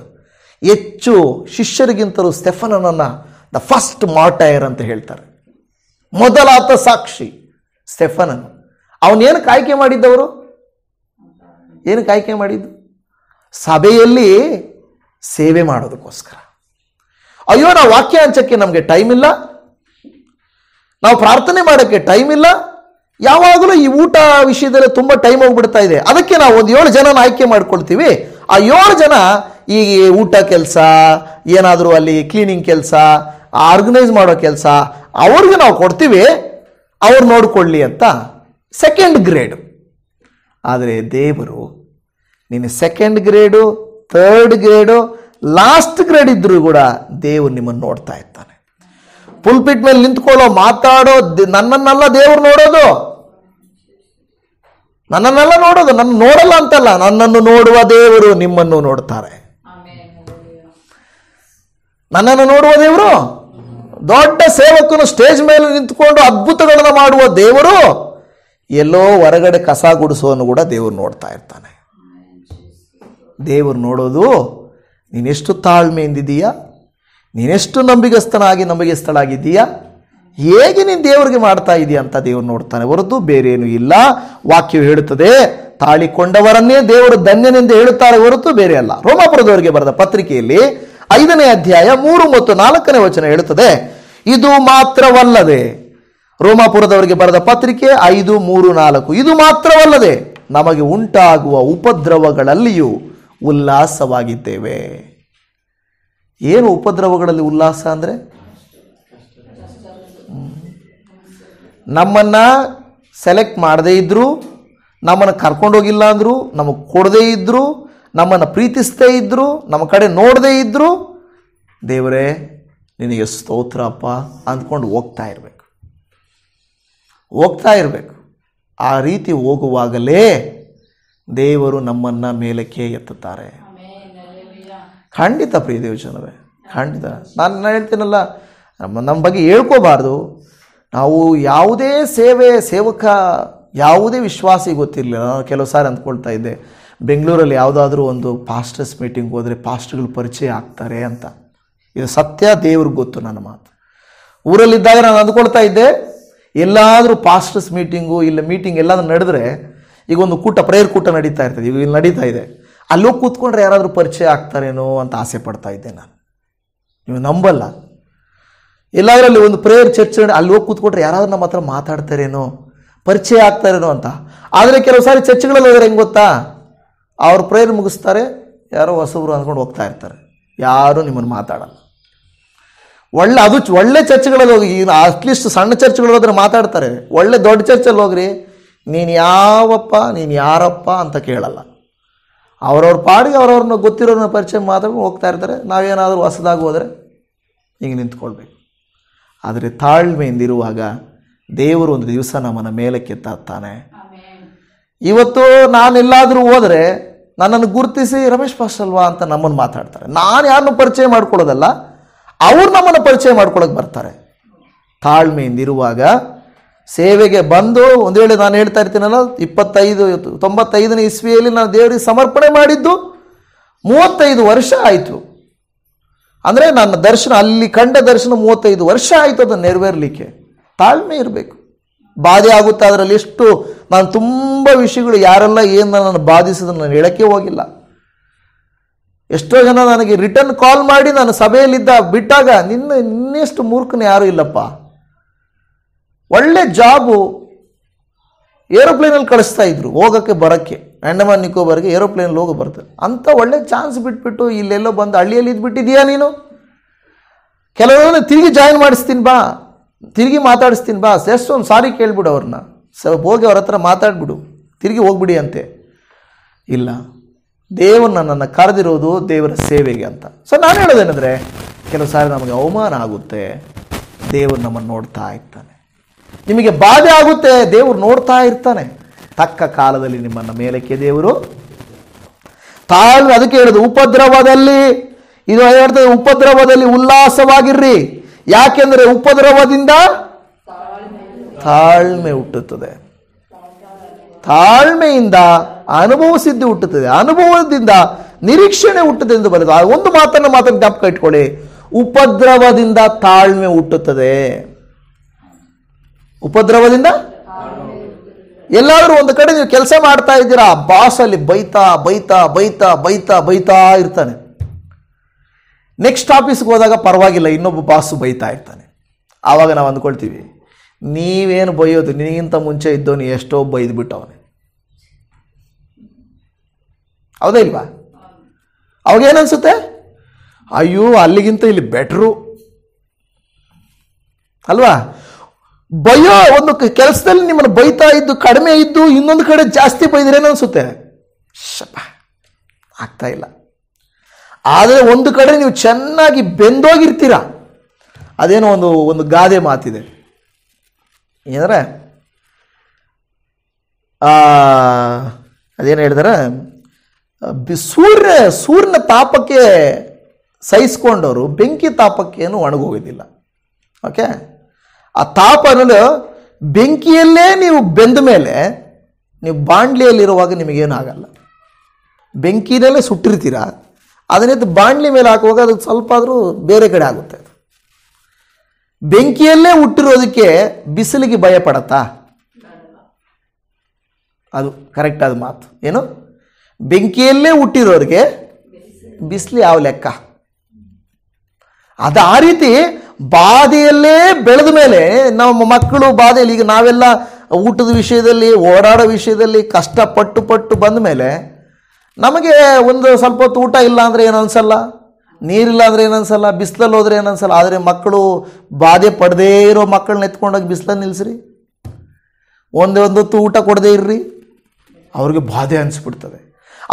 ಹೆಚ್ಚು ಶಿಷ್ಯರಿಗಿಂತಲೂ ಸ್ಟೆಫನನನ್ನು ದ ಫಸ್ಟ್ ಮಾರ್ಟೈರ್ ಅಂತ ಹೇಳ್ತಾರೆ. ಮೊದಲಾತ ಸಾಕ್ಷಿ ಸ್ಟೆಫನನು. ಅವನೇನಕ್ಕೆ ಆಯ್ಕೆ ಮಾಡಿದ್ದವರು? ಏನಕ್ಕೆ ಆಯ್ಕೆ ಮಾಡಿದ್ದು? ಸಭೆಯಲ್ಲಿ ಸೇವೆ ಮಾಡೋದಕ್ಕೋಸ್ಕರ. ಅಯ್ಯೋ, ನಾವು ವಾಕ್ಯ ಹಂಚಕ್ಕೆ ನಮಗೆ ಟೈಮ್ ಇಲ್ಲ, ನಾವು ಪ್ರಾರ್ಥನೆ ಮಾಡೋಕ್ಕೆ ಟೈಮ್ ಇಲ್ಲ, ಯಾವಾಗಲೂ ಈ ಊಟ ವಿಷಯದಲ್ಲಿ ತುಂಬ ಟೈಮ್ ಹೋಗ್ಬಿಡ್ತಾ ಇದೆ, ಅದಕ್ಕೆ ನಾವು ಒಂದು 7 ಜನನ ಆಯ್ಕೆ ಮಾಡ್ಕೊಳ್ತೀವಿ. ಆ 7 ಜನ ಈ ಊಟ ಕೆಲಸ, ಏನಾದರೂ ಅಲ್ಲಿ ಕ್ಲೀನಿಂಗ್ ಕೆಲಸ, ಆರ್ಗನೈಸ್ ಮಾಡೋ ಕೆಲಸ ಅವ್ರಿಗೆ ನಾವು ಕೊಡ್ತೀವಿ, ಅವ್ರು ನೋಡ್ಕೊಳ್ಳಿ ಅಂತ ಸೆಕೆಂಡ್ ಗ್ರೇಡ್. ಆದರೆ ದೇವರು ನೀನು second grade, third grade, last grade ಇದ್ರೂ ಕೂಡ ದೇವರು ನಿಮ್ಮನ್ನು ನೋಡ್ತಾ ಇರ್ತಾನೆ. ಪುಲ್ಪಿಟ್ ಮೇಲೆ ನಿಂತ್ಕೊಳ್ಳೋ, ಮಾತಾಡೋ, ನನ್ನನ್ನೆಲ್ಲ ದೇವರು ನೋಡೋದು, ನನ್ನನ್ನೆಲ್ಲ ನೋಡೋದು. ನನ್ನ ನೋಡಲ್ಲ ಅಂತಲ್ಲ, ನನ್ನನ್ನು ನೋಡುವ ದೇವರು ನಿಮ್ಮನ್ನು ನೋಡ್ತಾರೆ. ನನ್ನನ್ನು ನೋಡುವ ದೇವರು, ದೊಡ್ಡ ಸೇವಕನು ಸ್ಟೇಜ್ ಮೇಲೆ ನಿಂತ್ಕೊಂಡು ಅದ್ಭುತಗಳನ್ನು ಮಾಡುವ ದೇವರು, ಎಲ್ಲೋ ಹೊರಗಡೆ ಕಸ ಗುಡಿಸೋನು ಕೂಡ ದೇವರು ನೋಡ್ತಾ ಇರ್ತಾನೆ. ದೇವರು ನೋಡೋದು ನೀನೆಷ್ಟು ತಾಳ್ಮೆಯಿಂದಿದೀಯಾ, ನೀನೆಷ್ಟು ನಂಬಿಗಸ್ತಳಾಗಿದ್ದೀಯಾ, ಹೇಗೆ ನೀನು ದೇವರಿಗೆ ಮಾಡ್ತಾ ಇದೀಯ ಅಂತ ದೇವರು ನೋಡ್ತಾನೆ ಹೊರತು ಬೇರೇನು ಇಲ್ಲ. ವಾಕ್ಯವು ಹೇಳುತ್ತದೆ, ತಾಳಿಕೊಂಡವರನ್ನೇ ದೇವರು ಧನ್ಯನೆಂದು ಹೇಳುತ್ತಾರೆ ಹೊರತು ಬೇರೆ ಅಲ್ಲ. ರೋಮಾಪುರದವರಿಗೆ ಬರೆದ ಪತ್ರಿಕೆಯಲ್ಲಿ 5ನೇ ಅಧ್ಯಾಯ 3 ಮತ್ತು 4ನೇ ವಚನ ಹೇಳುತ್ತದೆ, ಇದು ಮಾತ್ರವಲ್ಲದೆ, ರೋಮಾಪುರದವರಿಗೆ ಬರೆದ ಪತ್ರಿಕೆ 5, 3, 4, ಇದು ಮಾತ್ರವಲ್ಲದೆ ನಮಗೆ ಉಂಟಾಗುವ ಉಪದ್ರವಗಳಲ್ಲಿಯೂ ಉಲ್ಲಾಸವಾಗಿದ್ದೇವೆ. ಏನು ಉಪದ್ರವಗಳಲ್ಲಿ ಉಲ್ಲಾಸ ಅಂದರೆ, ನಮ್ಮನ್ನು ಸೆಲೆಕ್ಟ್ ಮಾಡದೇ ಇದ್ದರೂ, ನಮ್ಮನ್ನು ಕರ್ಕೊಂಡೋಗಿಲ್ಲ ಅಂದರು, ನಮಗೆ ಕೊಡದೇ ಇದ್ದರು, ನಮ್ಮನ್ನು ಪ್ರೀತಿಸದೇ ಇದ್ದರು, ನಮ್ಮ ಕಡೆ ನೋಡದೇ ಇದ್ದರು, ದೇವರೇ ನಿನಗೆ ಸ್ತೋತ್ರಪ್ಪ ಅಂದ್ಕೊಂಡು ಹೋಗ್ತಾ ಇರಬೇಕು. ಆ ರೀತಿ ಹೋಗುವಾಗಲೇ ದೇವರು ನಮ್ಮನ್ನು ಮೇಲಕ್ಕೆ ಎತ್ತುತ್ತಾರೆ. ಖಂಡಿತ ಪ್ರಿಯ ದೇವಜನವೇ, ಖಂಡಿತ. ನಾನು ಹೇಳ್ತೀನಲ್ಲ, ನಮ್ಮ ಬಗ್ಗೆ ಹೇಳ್ಕೋಬಾರ್ದು. ನಾವು ಯಾವುದೇ ಸೇವಕ, ಯಾವುದೇ ವಿಶ್ವಾಸಿ ಗೊತ್ತಿರಲಿಲ್ಲ. ನಾನು ಕೆಲವು ಸಾರಿ ಅಂದ್ಕೊಳ್ತಾ ಇದ್ದೆ, ಬೆಂಗಳೂರಲ್ಲಿ ಯಾವುದಾದ್ರೂ ಒಂದು ಪಾಸ್ಟರ್ಸ್ ಮೀಟಿಂಗ್ ಹೋದರೆ ಪಾಸ್ಟರ್ಗಳು ಪರಿಚಯ ಆಗ್ತಾರೆ ಅಂತ. ಇದು ಸತ್ಯ, ದೇವ್ರಿಗೆ ಗೊತ್ತು ನನ್ನ ಮಾತು. ಊರಲ್ಲಿದ್ದಾಗ ನಾನು ಅಂದ್ಕೊಳ್ತಾ ಇದ್ದೆ, ಎಲ್ಲಾದರೂ ಪಾಸ್ಟರ್ಸ್ ಮೀಟಿಂಗು ಇಲ್ಲ ಮೀಟಿಂಗ್ ಎಲ್ಲಾದ್ರೂ ನಡೆದ್ರೆ, ಈಗ ಒಂದು ಕೂಟ, ಪ್ರೇಯರ್ ಕೂಟ ನಡೀತಾ ಇರ್ತದೆ, ಈಗ ಇಲ್ಲಿ ನಡೀತಾ ಇದೆ, ಅಲ್ಲೋಗಿ ಕೂತ್ಕೊಂಡ್ರೆ ಯಾರಾದರೂ ಪರಿಚಯ ಆಗ್ತಾರೇನೋ ಅಂತ ಆಸೆ ಪಡ್ತಾ ಇದ್ದೆ ನಾನು. ನೀವು ನಂಬಲ್ಲ, ಎಲ್ಲಾದ್ರಲ್ಲಿ ಒಂದು ಪ್ರೇಯರ್ ಚರ್ಚ್ ಅಲ್ಲಿ ಹೋಗಿ ಕೂತ್ಕೊಂಡ್ರೆ ಯಾರಾದ್ರೂ ನಮ್ಮ ಹತ್ರ ಮಾತಾಡ್ತಾರೇನೋ, ಪರಿಚಯ ಆಗ್ತಾರೇನೋ ಅಂತ. ಆದರೆ ಕೆಲವು ಸಾರಿ ಚರ್ಚ್ಗಳಲ್ಲಿ ಹೋದ್ರೆ ಹೆಂಗೆ ಗೊತ್ತಾ, ಅವ್ರ ಪ್ರೇಯರ್ ಮುಗಿಸ್ತಾರೆ, ಯಾರೋ ಹೊಸಬ್ರು ಅಂದ್ಕೊಂಡು ಹೋಗ್ತಾ ಇರ್ತಾರೆ, ಯಾರೂ ನಿಮ್ಮನ್ನು ಮಾತಾಡಲ್ಲ. ಒಳ್ಳೆ ಚರ್ಚ್ಗಳಲ್ಲಿ ಹೋಗಿ, ಅಟ್ಲೀಸ್ಟ್ ಸಣ್ಣ ಚರ್ಚ್ಗಳು ಹೋದ್ರೆ ಮಾತಾಡ್ತಾರೆ. ಒಳ್ಳೆ ದೊಡ್ಡ ಚರ್ಚಲ್ಲಿ ಹೋಗ್ರಿ, ನೀನು ಯಾವಪ್ಪ, ನೀನು ಯಾರಪ್ಪ ಅಂತ ಕೇಳಲ್ಲ. ಅವ್ರವ್ರ ಪಾಡಿಗೆ ಅವ್ರವ್ರನ್ನ ಗೊತ್ತಿರೋರನ್ನ ಪರಿಚಯ ಮಾತಾಡ್ಕೊಂಡು ಹೋಗ್ತಾ ಇರ್ತಾರೆ. ನಾವೇನಾದರೂ ಹೊಸದಾಗಿ ಹೋದರೆ ಹಿಂಗೆ ನಿಂತ್ಕೊಳ್ಬೇಕು. ಆದರೆ ತಾಳ್ಮೆಯಿಂದಿರುವಾಗ ದೇವರು ಒಂದು ದಿವಸ ನಮ್ಮನ್ನು ಮೇಲಕ್ಕೆ ಎತ್ತಾನೆ. ಇವತ್ತು ನಾನೆಲ್ಲಾದರೂ ಹೋದರೆ ನನ್ನನ್ನು ಗುರುತಿಸಿ ರಮೇಶ್ ಪಾಸ್ಟರ್ ಅಲ್ವಾ ಅಂತ ನಮ್ಮನ್ನು ಮಾತಾಡ್ತಾರೆ. ನಾನು ಯಾರನ್ನು ಪರಿಚಯ ಮಾಡ್ಕೊಳ್ಳೋದಲ್ಲ, ಅವ್ರು ನಮ್ಮನ್ನು ಪರಿಚಯ ಮಾಡ್ಕೊಳಕ್ಕೆ ಬರ್ತಾರೆ. ತಾಳ್ಮೆಯಿಂದಿರುವಾಗ ಸೇವೆಗೆ ಬಂದು, ಒಂದು ವೇಳೆ ನಾನು ಹೇಳ್ತಾ ಇರ್ತೀನಲ್ಲ, 95ನೇ ಇಸ್ವಿಯಲ್ಲಿ ನಾನು ದೇವರಿಗೆ ಸಮರ್ಪಣೆ ಮಾಡಿದ್ದು 35 ವರ್ಷ ಆಯಿತು. ಅಂದರೆ ನನ್ನ ದರ್ಶನ, ಅಲ್ಲಿ ಕಂಡ ದರ್ಶನ 35 ವರ್ಷ ಆಯಿತು ಅದನ್ನು ನೆರವೇರಲಿಕ್ಕೆ. ತಾಳ್ಮೆ ಇರಬೇಕು. ಬಾಧೆ ಆಗುತ್ತೆ. ಅದರಲ್ಲಿ ಎಷ್ಟು ನಾನು ತುಂಬ ವಿಷಯಗಳು ಯಾರೆಲ್ಲ ಏನು ನನ್ನನ್ನು ಬಾಧಿಸಿದ್ರೆ ನಾನು ಹೇಳಕ್ಕೆ ಹೋಗಿಲ್ಲ. ಎಷ್ಟೋ ಜನ ನನಗೆ ರಿಟರ್ನ್ ಕಾಲ್ ಮಾಡಿ ನಾನು ಸಭೆಯಲ್ಲಿದ್ದ ಬಿಟ್ಟಾಗ ಇನ್ನೆಷ್ಟು ಮೂರ್ಖನ ಯಾರೂ ಇಲ್ಲಪ್ಪ, ಒಳ್ಳೆ ಜಾಬು, ಏರೋಪ್ಲೇನಲ್ಲಿ ಕಳಿಸ್ತಾ ಇದ್ರು ಹೋಗೋಕ್ಕೆ ಬರೋಕ್ಕೆ, ಅಂಡಮಾನ್ ನಿಕೋಬಾರ್ಗೆ ಏರೋಪ್ಲೇನಲ್ಲಿ ಹೋಗಿ ಬರ್ತದೆ ಅಂತ ಒಳ್ಳೆ ಚಾನ್ಸ್ ಬಿಟ್ಬಿಟ್ಟು ಇಲ್ಲೆಲ್ಲೋ ಬಂದು ಹಳ್ಳಿಯಲ್ಲಿ ಇದ್ಬಿಟ್ಟಿದೀಯಾ ನೀನು. ಕೆಲವರನ್ನ ತಿರುಗಿ ಜಾಯಿನ್ ಮಾಡಿಸ್ತೀನಿ ಬಾ, ತಿರುಗಿ ಮಾತಾಡಿಸ್ತೀನಿ ಬಾ, ಜಸ್ಟ್ ಒಂದು ಸಾರಿ ಕೇಳ್ಬಿಡು ಅವ್ರನ್ನ, ಹೋಗಿ ಅವ್ರ ಹತ್ರ ಮಾತಾಡ್ಬಿಡು, ತಿರುಗಿ ಹೋಗ್ಬಿಡಿ ಅಂತೆ. ಇಲ್ಲ, ದೇವರು ನನ್ನನ್ನು ಕರೆದಿರೋದು ದೇವರ ಸೇವೆಗೆ ಅಂತ. ಸೊ ನಾನು ಹೇಳೋದೇನೆಂದರೆ, ಕೆಲವು ಸಾರಿ ನಮಗೆ ಅವಮಾನ ಆಗುತ್ತೆ, ದೇವರು ನಮ್ಮನ್ನು ನೋಡ್ತಾ ಇರ್ತಾನೆ. ನಿಮಗೆ ಬಾಧೆ ಆಗುತ್ತೆ, ದೇವರು ನೋಡ್ತಾ ಇರ್ತಾನೆ. ತಕ್ಕ ಕಾಲದಲ್ಲಿ ನಿಮ್ಮನ್ನು ಮೇಲಕ್ಕೆ ದೇವರು ತಾಳ್ಮೆ, ಅದಕ್ಕೆ ಹೇಳೋದು ಉಪದ್ರವದಲ್ಲಿ, ಇದು ಹೇಳ್ತದೆ ಉಪದ್ರವದಲ್ಲಿ ಉಲ್ಲಾಸವಾಗಿರ್ರಿ. ಯಾಕೆಂದರೆ ಉಪದ್ರವದಿಂದ ತಾಳ್ಮೆ ಹುಟ್ಟುತ್ತದೆ, ತಾಳ್ಮೆಯಿಂದ ಅನುಭವ ಸಿದ್ಧಿ ಹುಟ್ಟುತ್ತದೆ, ಅನುಭವದಿಂದ ನಿರೀಕ್ಷಣೆ ಹುಟ್ಟುತ್ತದೆ ಎಂದು ಬರೆದು. ಆ ಒಂದು ಮಾತನ್ನು ಮಾತ್ರ ಜ್ಞಾಪಕ ಇಟ್ಕೊಳ್ಳಿ, ಉಪದ್ರವದಿಂದ ತಾಳ್ಮೆ ಹುಟ್ಟುತ್ತದೆ. ಉಪದ್ರವದಿಂದ, ಎಲ್ಲಾದರೂ ಒಂದು ಕಡೆ ನೀವು ಕೆಲಸ ಮಾಡ್ತಾ ಇದ್ದೀರಾ, ಬಾಸ್ ಅಲ್ಲಿ ಬೈತಾ ಬೈತಾ ಬೈತಾ ಬೈತಾ ಬೈತಾ ಇರ್ತಾನೆ. ನೆಕ್ಸ್ಟ್ ಆಫೀಸ್ಗೆ ಹೋದಾಗ ಪರವಾಗಿಲ್ಲ, ಇನ್ನೊಬ್ಬ ಬಾಸು ಬೈತಾ ಇರ್ತಾನೆ. ಆವಾಗ ನಾವು ಅಂದ್ಕೊಳ್ತೀವಿ, ನೀವೇನು ಬೈಯೋದು, ನಿನಗಿಂತ ಮುಂಚೆ ಇದ್ದವನು ಎಷ್ಟೋ ಬೈದ್ಬಿಟ್ಟವನೇ. ಹೌದಾ ಇಲ್ವಾ? ಅವಾಗೇನನ್ಸುತ್ತೆ, ಅಯ್ಯೋ ಅಲ್ಲಿಗಿಂತ ಇಲ್ಲಿ ಬೆಟ್ರು ಅಲ್ವಾ? ಬೈಯೋ ಒಂದು ಕೆಲಸದಲ್ಲಿ ನಿಮ್ಮನ್ನು ಬೈತಾ ಇದ್ದು ಕಡಿಮೆ ಇದ್ದು ಇನ್ನೊಂದು ಕಡೆ ಜಾಸ್ತಿ ಬೈದ್ರೇನು ಅನ್ಸುತ್ತೆ, ಆಗ್ತಾ ಇಲ್ಲ. ಆದರೆ ಒಂದು ಕಡೆ ನೀವು ಚೆನ್ನಾಗಿ ಬೆಂದೋಗಿರ್ತೀರ. ಅದೇನೋ ಒಂದು ಗಾದೆ ಮಾತಿದೆ, ಏನಂದ್ರೆ ಅದೇನು ಹೇಳಿದಾರೆ, ಸೂರ್ಯನ ತಾಪಕ್ಕೆ ಸಹಿಸ್ಕೊಂಡವರು ಬೆಂಕಿ ತಾಪಕ್ಕೆ ಏನು ಒಣಗೋಗೋದಿಲ್ಲ. ಓಕೆ, ಆ ತಾಪ ಅನ್ನೋದು ಬೆಂಕಿಯಲ್ಲೇ ನೀವು ಬೆಂದ ಮೇಲೆ ನೀವು ಬಾಂಡ್ಲಿಯಲ್ಲಿರುವಾಗ ನಿಮಗೇನು ಆಗಲ್ಲ. ಬೆಂಕಿನಲ್ಲೇ ಸುಟ್ಟಿರ್ತೀರ, ಅದನ್ನೆದ್ದು ಬಾಂಡ್ಲಿ ಮೇಲೆ ಹಾಕುವಾಗ ಅದಕ್ಕೆ ಸ್ವಲ್ಪ ಆದರೂ ಬೇರೆ ಕಡೆ ಆಗುತ್ತೆ. ಬೆಂಕಿಯಲ್ಲೇ ಹುಟ್ಟಿರೋದಕ್ಕೆ ಬಿಸಿಲಿಗೆ ಭಯ ಪಡತ್ತಾ? ಅದು ಕರೆಕ್ಟ್ ಆದ ಮಾತು. ಏನು, ಬೆಂಕಿಯಲ್ಲೇ ಹುಟ್ಟಿರೋರಿಗೆ ಬಿಸಿಲು ಯಾವ ಲೆಕ್ಕ? ಅದು ಆ ರೀತಿ ಬಾಧೆಯಲ್ಲೇ ಬೆಳೆದ ಮೇಲೆ ನಮ್ಮ ಮಕ್ಕಳು ಬಾಧೆಯಲ್ಲಿ, ಈಗ ನಾವೆಲ್ಲ ಊಟದ ವಿಷಯದಲ್ಲಿ ಓಡಾಡೋ ವಿಷಯದಲ್ಲಿ ಕಷ್ಟಪಟ್ಟು ಪಟ್ಟು ಬಂದ ಮೇಲೆ ನಮಗೆ ಒಂದು ಸ್ವಲ್ಪ ಹೊತ್ತು ಊಟ ಇಲ್ಲ ಅಂದರೆ ಏನು ಅನ್ಸಲ್ಲ, ನೀರಿಲ್ಲ ಅಂದರೆ ಏನು ಅನ್ಸಲ್ಲ, ಬಿಸಿಲಲ್ಲಿ ಹೋದ್ರೆ ಏನು ಅನ್ಸಲ್ಲ. ಆದರೆ ಮಕ್ಕಳು ಬಾಧೆ ಪಡದೇ ಇರೋ ಮಕ್ಕಳನ್ನ ಎತ್ಕೊಂಡೋಗಿ ಬಿಸಿಲಲ್ಲಿ ನಿಲ್ಲಿಸ್ರಿ, ಒಂದೊತ್ತು ಊಟ ಕೊಡದೇ ಇರ್ರಿ, ಅವ್ರಿಗೆ ಬಾಧೆ ಅನಿಸ್ಬಿಡ್ತದೆ.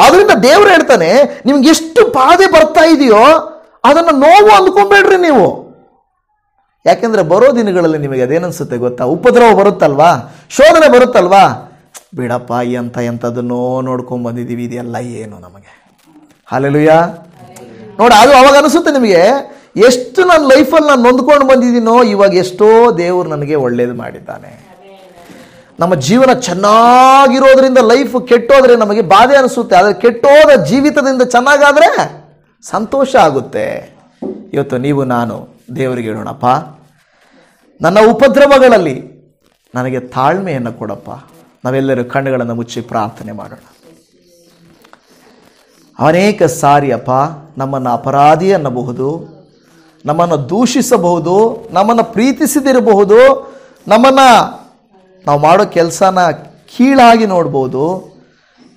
ಆದ್ದರಿಂದ ದೇವರು ಹೇಳ್ತಾನೆ, ನಿಮ್ಗೆ ಎಷ್ಟು ಬಾಧೆ ಬರ್ತಾ ಇದೆಯೋ ಅದನ್ನು ನೋವು ಅಂದ್ಕೊಂಬೇಡ್ರಿ ನೀವು. ಯಾಕೆಂದರೆ ಬರೋ ದಿನಗಳಲ್ಲಿ ನಿಮಗೆ ಅದೇನನ್ಸುತ್ತೆ ಗೊತ್ತಾ, ಉಪದ್ರವ ಬರುತ್ತಲ್ವಾ, ಶೋಧನೆ ಬರುತ್ತಲ್ವಾ, ಬಿಡಪ್ಪ ಎಂಥದನ್ನೋ ನೋಡ್ಕೊಂಡು ಬಂದಿದ್ದೀವಿ, ಇದೆಲ್ಲ ಏನು ನಮಗೆ. ಹಲ್ಲೆಲೂಯಾ. ನೋಡಿ, ಅದು ಅವಾಗ ಅನಿಸುತ್ತೆ ನಿಮಗೆ, ಎಷ್ಟು ನನ್ನ ಲೈಫಲ್ಲಿ ನಾನು ನೊಂದ್ಕೊಂಡು ಬಂದಿದ್ದೀನೋ, ಇವಾಗ ಎಷ್ಟೋ ದೇವರು ನನಗೆ ಒಳ್ಳೇದು ಮಾಡಿದ್ದಾನೆ. ನಮ್ಮ ಜೀವನ ಚೆನ್ನಾಗಿರೋದ್ರಿಂದ ಲೈಫ್ ಕೆಟ್ಟೋದ್ರೆ ನಮಗೆ ಬಾಧೆ ಅನಿಸುತ್ತೆ, ಆದರೆ ಕೆಟ್ಟೋದ ಜೀವಿತದಿಂದ ಚೆನ್ನಾಗಾದರೆ ಸಂತೋಷ ಆಗುತ್ತೆ. ಇವತ್ತು ನೀವು ನಾನು ದೇವರಿಗೆ ಹೇಳೋಣಪ್ಪ, ನನ್ನ ಉಪದ್ರವಗಳಲ್ಲಿ ನನಗೆ ತಾಳ್ಮೆಯನ್ನು ಕೊಡಪ್ಪ. ನಾವೆಲ್ಲರೂ ಕಣ್ಣುಗಳನ್ನು ಮುಚ್ಚಿ ಪ್ರಾರ್ಥನೆ ಮಾಡೋಣ. ಅನೇಕ ಸಾರಿ ಅಪ್ಪ ನಮ್ಮನ್ನು ಅಪರಾಧಿ ಅನ್ನಬಹುದು, ನಮ್ಮನ್ನು ದೂಷಿಸಬಹುದು, ನಮ್ಮನ್ನು ಪ್ರೀತಿಸದಿರಬಹುದು, ನಮ್ಮನ್ನು ನಾವು ಮಾಡೋ ಕೆಲಸನ ಕೀಳಾಗಿ ನೋಡ್ಬೋದು.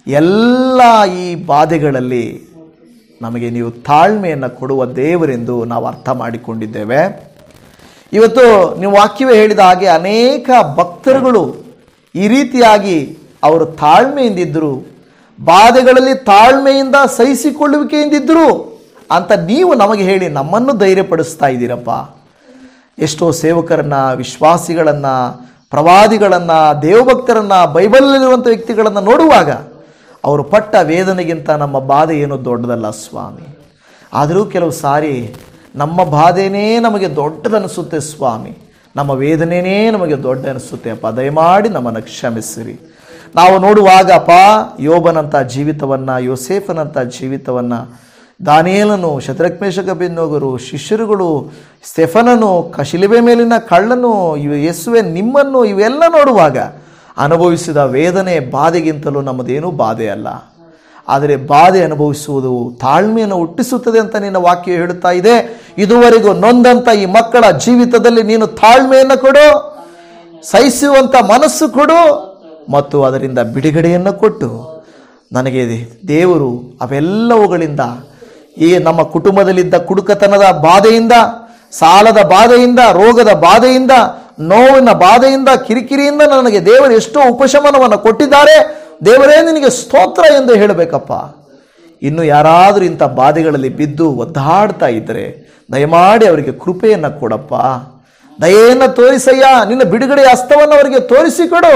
ಎಲ್ಲ ಈ ಬಾಧೆಗಳಲ್ಲಿ ನಮಗೆ ನೀವು ತಾಳ್ಮೆಯನ್ನು ಕೊಡುವ ದೇವರೆಂದು ನಾವು ಅರ್ಥ ಮಾಡಿಕೊಂಡಿದ್ದೇವೆ. ಇವತ್ತು ನೀವು ವಾಕ್ಯವೇ ಹೇಳಿದ ಹಾಗೆ ಅನೇಕ ಭಕ್ತರುಗಳು ಈ ರೀತಿಯಾಗಿ ಅವರು ತಾಳ್ಮೆಯಿಂದಿದ್ದರು, ಬಾಧೆಗಳಲ್ಲಿ ತಾಳ್ಮೆಯಿಂದ ಸಹಿಸಿಕೊಳ್ಳುವಿಕೆಯಿಂದಿದ್ದರು ಅಂತ ನೀವು ನಮಗೆ ಹೇಳಿ ನಮ್ಮನ್ನು ಧೈರ್ಯಪಡಿಸ್ತಾ ಇದ್ದೀರಪ್ಪ. ಎಷ್ಟೋ ಸೇವಕರನ್ನು, ವಿಶ್ವಾಸಿಗಳನ್ನು, ಪ್ರವಾದಿಗಳನ್ನು, ದೇವಭಕ್ತರನ್ನು, ಬೈಬಲಲ್ಲಿರುವಂಥ ವ್ಯಕ್ತಿಗಳನ್ನು ನೋಡುವಾಗ ಅವರು ಪಟ್ಟ ವೇದನೆಗಿಂತ ನಮ್ಮ ಬಾಧೆ ಏನೂ ದೊಡ್ಡದಲ್ಲ ಸ್ವಾಮಿ. ಆದರೂ ಕೆಲವು ಸಾರಿ ನಮ್ಮ ಬಾಧೆನೇ ನಮಗೆ ದೊಡ್ಡದನಿಸುತ್ತೆ ಸ್ವಾಮಿ, ನಮ್ಮ ವೇದನೆಯೇ ನಮಗೆ ದೊಡ್ಡ ಅನಿಸುತ್ತೆ ಅಪ್ಪ. ದಯಮಾಡಿ ನಮ್ಮನ್ನು ಕ್ಷಮಿಸಿರಿ. ನಾವು ನೋಡುವಾಗಪ್ಪ ಯೋಬನಂಥ ಜೀವಿತವನ್ನು, ಯೋಸೇಫನಂಥ ಜೀವಿತವನ್ನು, ದಾನಿಯೇಲನು, ಶದ್ರಕ್ ಮೇಷಕ ಅಬೇದ್ನೆಗೋರು, ಶಿಷ್ಯರುಗಳು, ಸ್ಟೆಫನನು, ಶಿಲುಬೆ ಮೇಲಿನ ಕಳ್ಳನು, ಯೇಸುವೆ ನಿಮ್ಮನ್ನು ಇವೆಲ್ಲ ನೋಡುವಾಗ ಅನುಭವಿಸಿದ ವೇದನೆ ಬಾಧೆಗಿಂತಲೂ ನಮ್ಮದೇನೂ ಬಾಧೆ ಅಲ್ಲ. ಆದರೆ ಬಾಧೆ ಅನುಭವಿಸುವುದು ತಾಳ್ಮೆಯನ್ನು ಹುಟ್ಟಿಸುತ್ತದೆ ಅಂತ ನಿನ್ನ ವಾಕ್ಯ ಹೇಳುತ್ತಾ ಇದೆ. ಇದುವರೆಗೂ ನೊಂದಂಥ ಈ ಮಕ್ಕಳ ಜೀವಿತದಲ್ಲಿ ನೀನು ತಾಳ್ಮೆಯನ್ನು ಕೊಡು, ಸಹಿಸುವಂಥ ಮನಸ್ಸು ಕೊಡು ಮತ್ತು ಅದರಿಂದ ಬಿಡುಗಡೆಯನ್ನು ಕೊಟ್ಟು ನನಗೆ ದೇವರು ಅವೆಲ್ಲವುಗಳಿಂದ, ಈ ನಮ್ಮ ಕುಟುಂಬದಲ್ಲಿದ್ದ ಕುಡುಕತನದ ಬಾಧೆಯಿಂದ, ಸಾಲದ ಬಾಧೆಯಿಂದ, ರೋಗದ ಬಾಧೆಯಿಂದ, ನೋವಿನ ಬಾಧೆಯಿಂದ, ಕಿರಿಕಿರಿಯಿಂದ ನನಗೆ ದೇವರು ಎಷ್ಟೋ ಉಪಶಮನವನ್ನು ಕೊಟ್ಟಿದ್ದಾರೆ. ದೇವರೇ ನಿನಗೆ ಸ್ತೋತ್ರ ಎಂದು ಹೇಳಬೇಕಪ್ಪ. ಇನ್ನು ಯಾರಾದರೂ ಇಂಥ ಬಾಧೆಗಳಲ್ಲಿ ಬಿದ್ದು ಒದ್ದಾಡ್ತಾ ಇದ್ದರೆ ದಯಮಾಡಿ ಅವರಿಗೆ ಕೃಪೆಯನ್ನು ಕೊಡಪ್ಪ, ದಯೆಯನ್ನು ತೋರಿಸಯ್ಯ. ನಿನ್ನ ಬಿಡುಗಡೆಯ ಹಸ್ತವನ್ನು ಅವರಿಗೆ ತೋರಿಸಿಕೊಡು.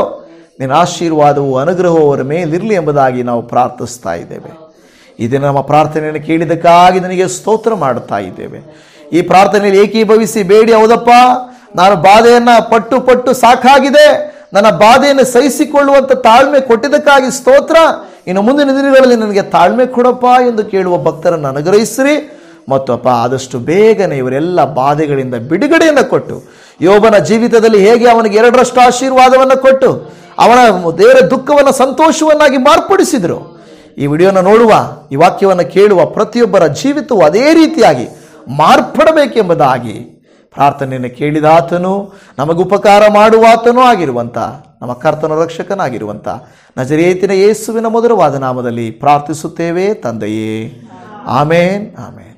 ನಿನ್ನ ಆಶೀರ್ವಾದವು, ಅನುಗ್ರಹವು ಅವರ ಮೇಲಿರಲಿ ಎಂಬುದಾಗಿ ನಾವು ಪ್ರಾರ್ಥಿಸ್ತಾ ಇದ್ದೇವೆ. ಇದನ್ನು ನಮ್ಮ ಪ್ರಾರ್ಥನೆಯನ್ನು ಕೇಳಿದ್ದಕ್ಕಾಗಿ ನನಗೆ ಸ್ತೋತ್ರ ಮಾಡುತ್ತಾ ಇದ್ದೇವೆ. ಈ ಪ್ರಾರ್ಥನೆಯಲ್ಲಿ ಏಕೀಭವಿಸಿ ಬೇಡಿ, ಹೌದಪ್ಪ ನಾನು ಬಾಧೆಯನ್ನು ಪಟ್ಟು ಸಾಕಾಗಿದೆ, ನನ್ನ ಬಾಧೆಯನ್ನು ಸಹಿಸಿಕೊಳ್ಳುವಂಥ ತಾಳ್ಮೆ ಕೊಟ್ಟಿದ್ದಕ್ಕಾಗಿ ಸ್ತೋತ್ರ. ಇನ್ನು ಮುಂದಿನ ದಿನಗಳಲ್ಲಿ ನನಗೆ ತಾಳ್ಮೆ ಕೊಡಪ್ಪ ಎಂದು ಕೇಳುವ ಭಕ್ತರನ್ನು ಅನುಗ್ರಹಿಸಿರಿ. ಮತ್ತು ಅಪ್ಪ ಆದಷ್ಟು ಬೇಗನೆ ಇವರೆಲ್ಲ ಬಾಧೆಗಳಿಂದ ಬಿಡುಗಡೆಯನ್ನು ಕೊಟ್ಟು, ಯೋಬನ ಜೀವಿತದಲ್ಲಿ ಹೇಗೆ ಅವನಿಗೆ 2ರಷ್ಟು ಆಶೀರ್ವಾದವನ್ನು ಕೊಟ್ಟು ಅವನ ದೇವರ ದುಃಖವನ್ನು ಸಂತೋಷವನ್ನಾಗಿ ಮಾರ್ಪಡಿಸಿದರು, ಈ ವಿಡಿಯೋನ ನೋಡುವ, ಈ ವಾಕ್ಯವನ್ನು ಕೇಳುವ ಪ್ರತಿಯೊಬ್ಬರ ಜೀವಿತವು ಅದೇ ರೀತಿಯಾಗಿ ಮಾರ್ಪಡಬೇಕೆಂಬುದಾಗಿ ಪ್ರಾರ್ಥನೆಯನ್ನು ಕೇಳಿದಾತನು, ನಮಗುಪಕಾರ ಮಾಡುವಾತನೂ ಆಗಿರುವಂಥ ನಮ್ಮ ಕರ್ತನ ರಕ್ಷಕನಾಗಿರುವಂಥ ನಜರೇತಿನ ಯೇಸುವಿನ ಮಧುರವಾದ ನಾಮದಲ್ಲಿ ಪ್ರಾರ್ಥಿಸುತ್ತೇವೆ ತಂದೆಯೇ. ಆಮೇನ್, ಆಮೇನ್.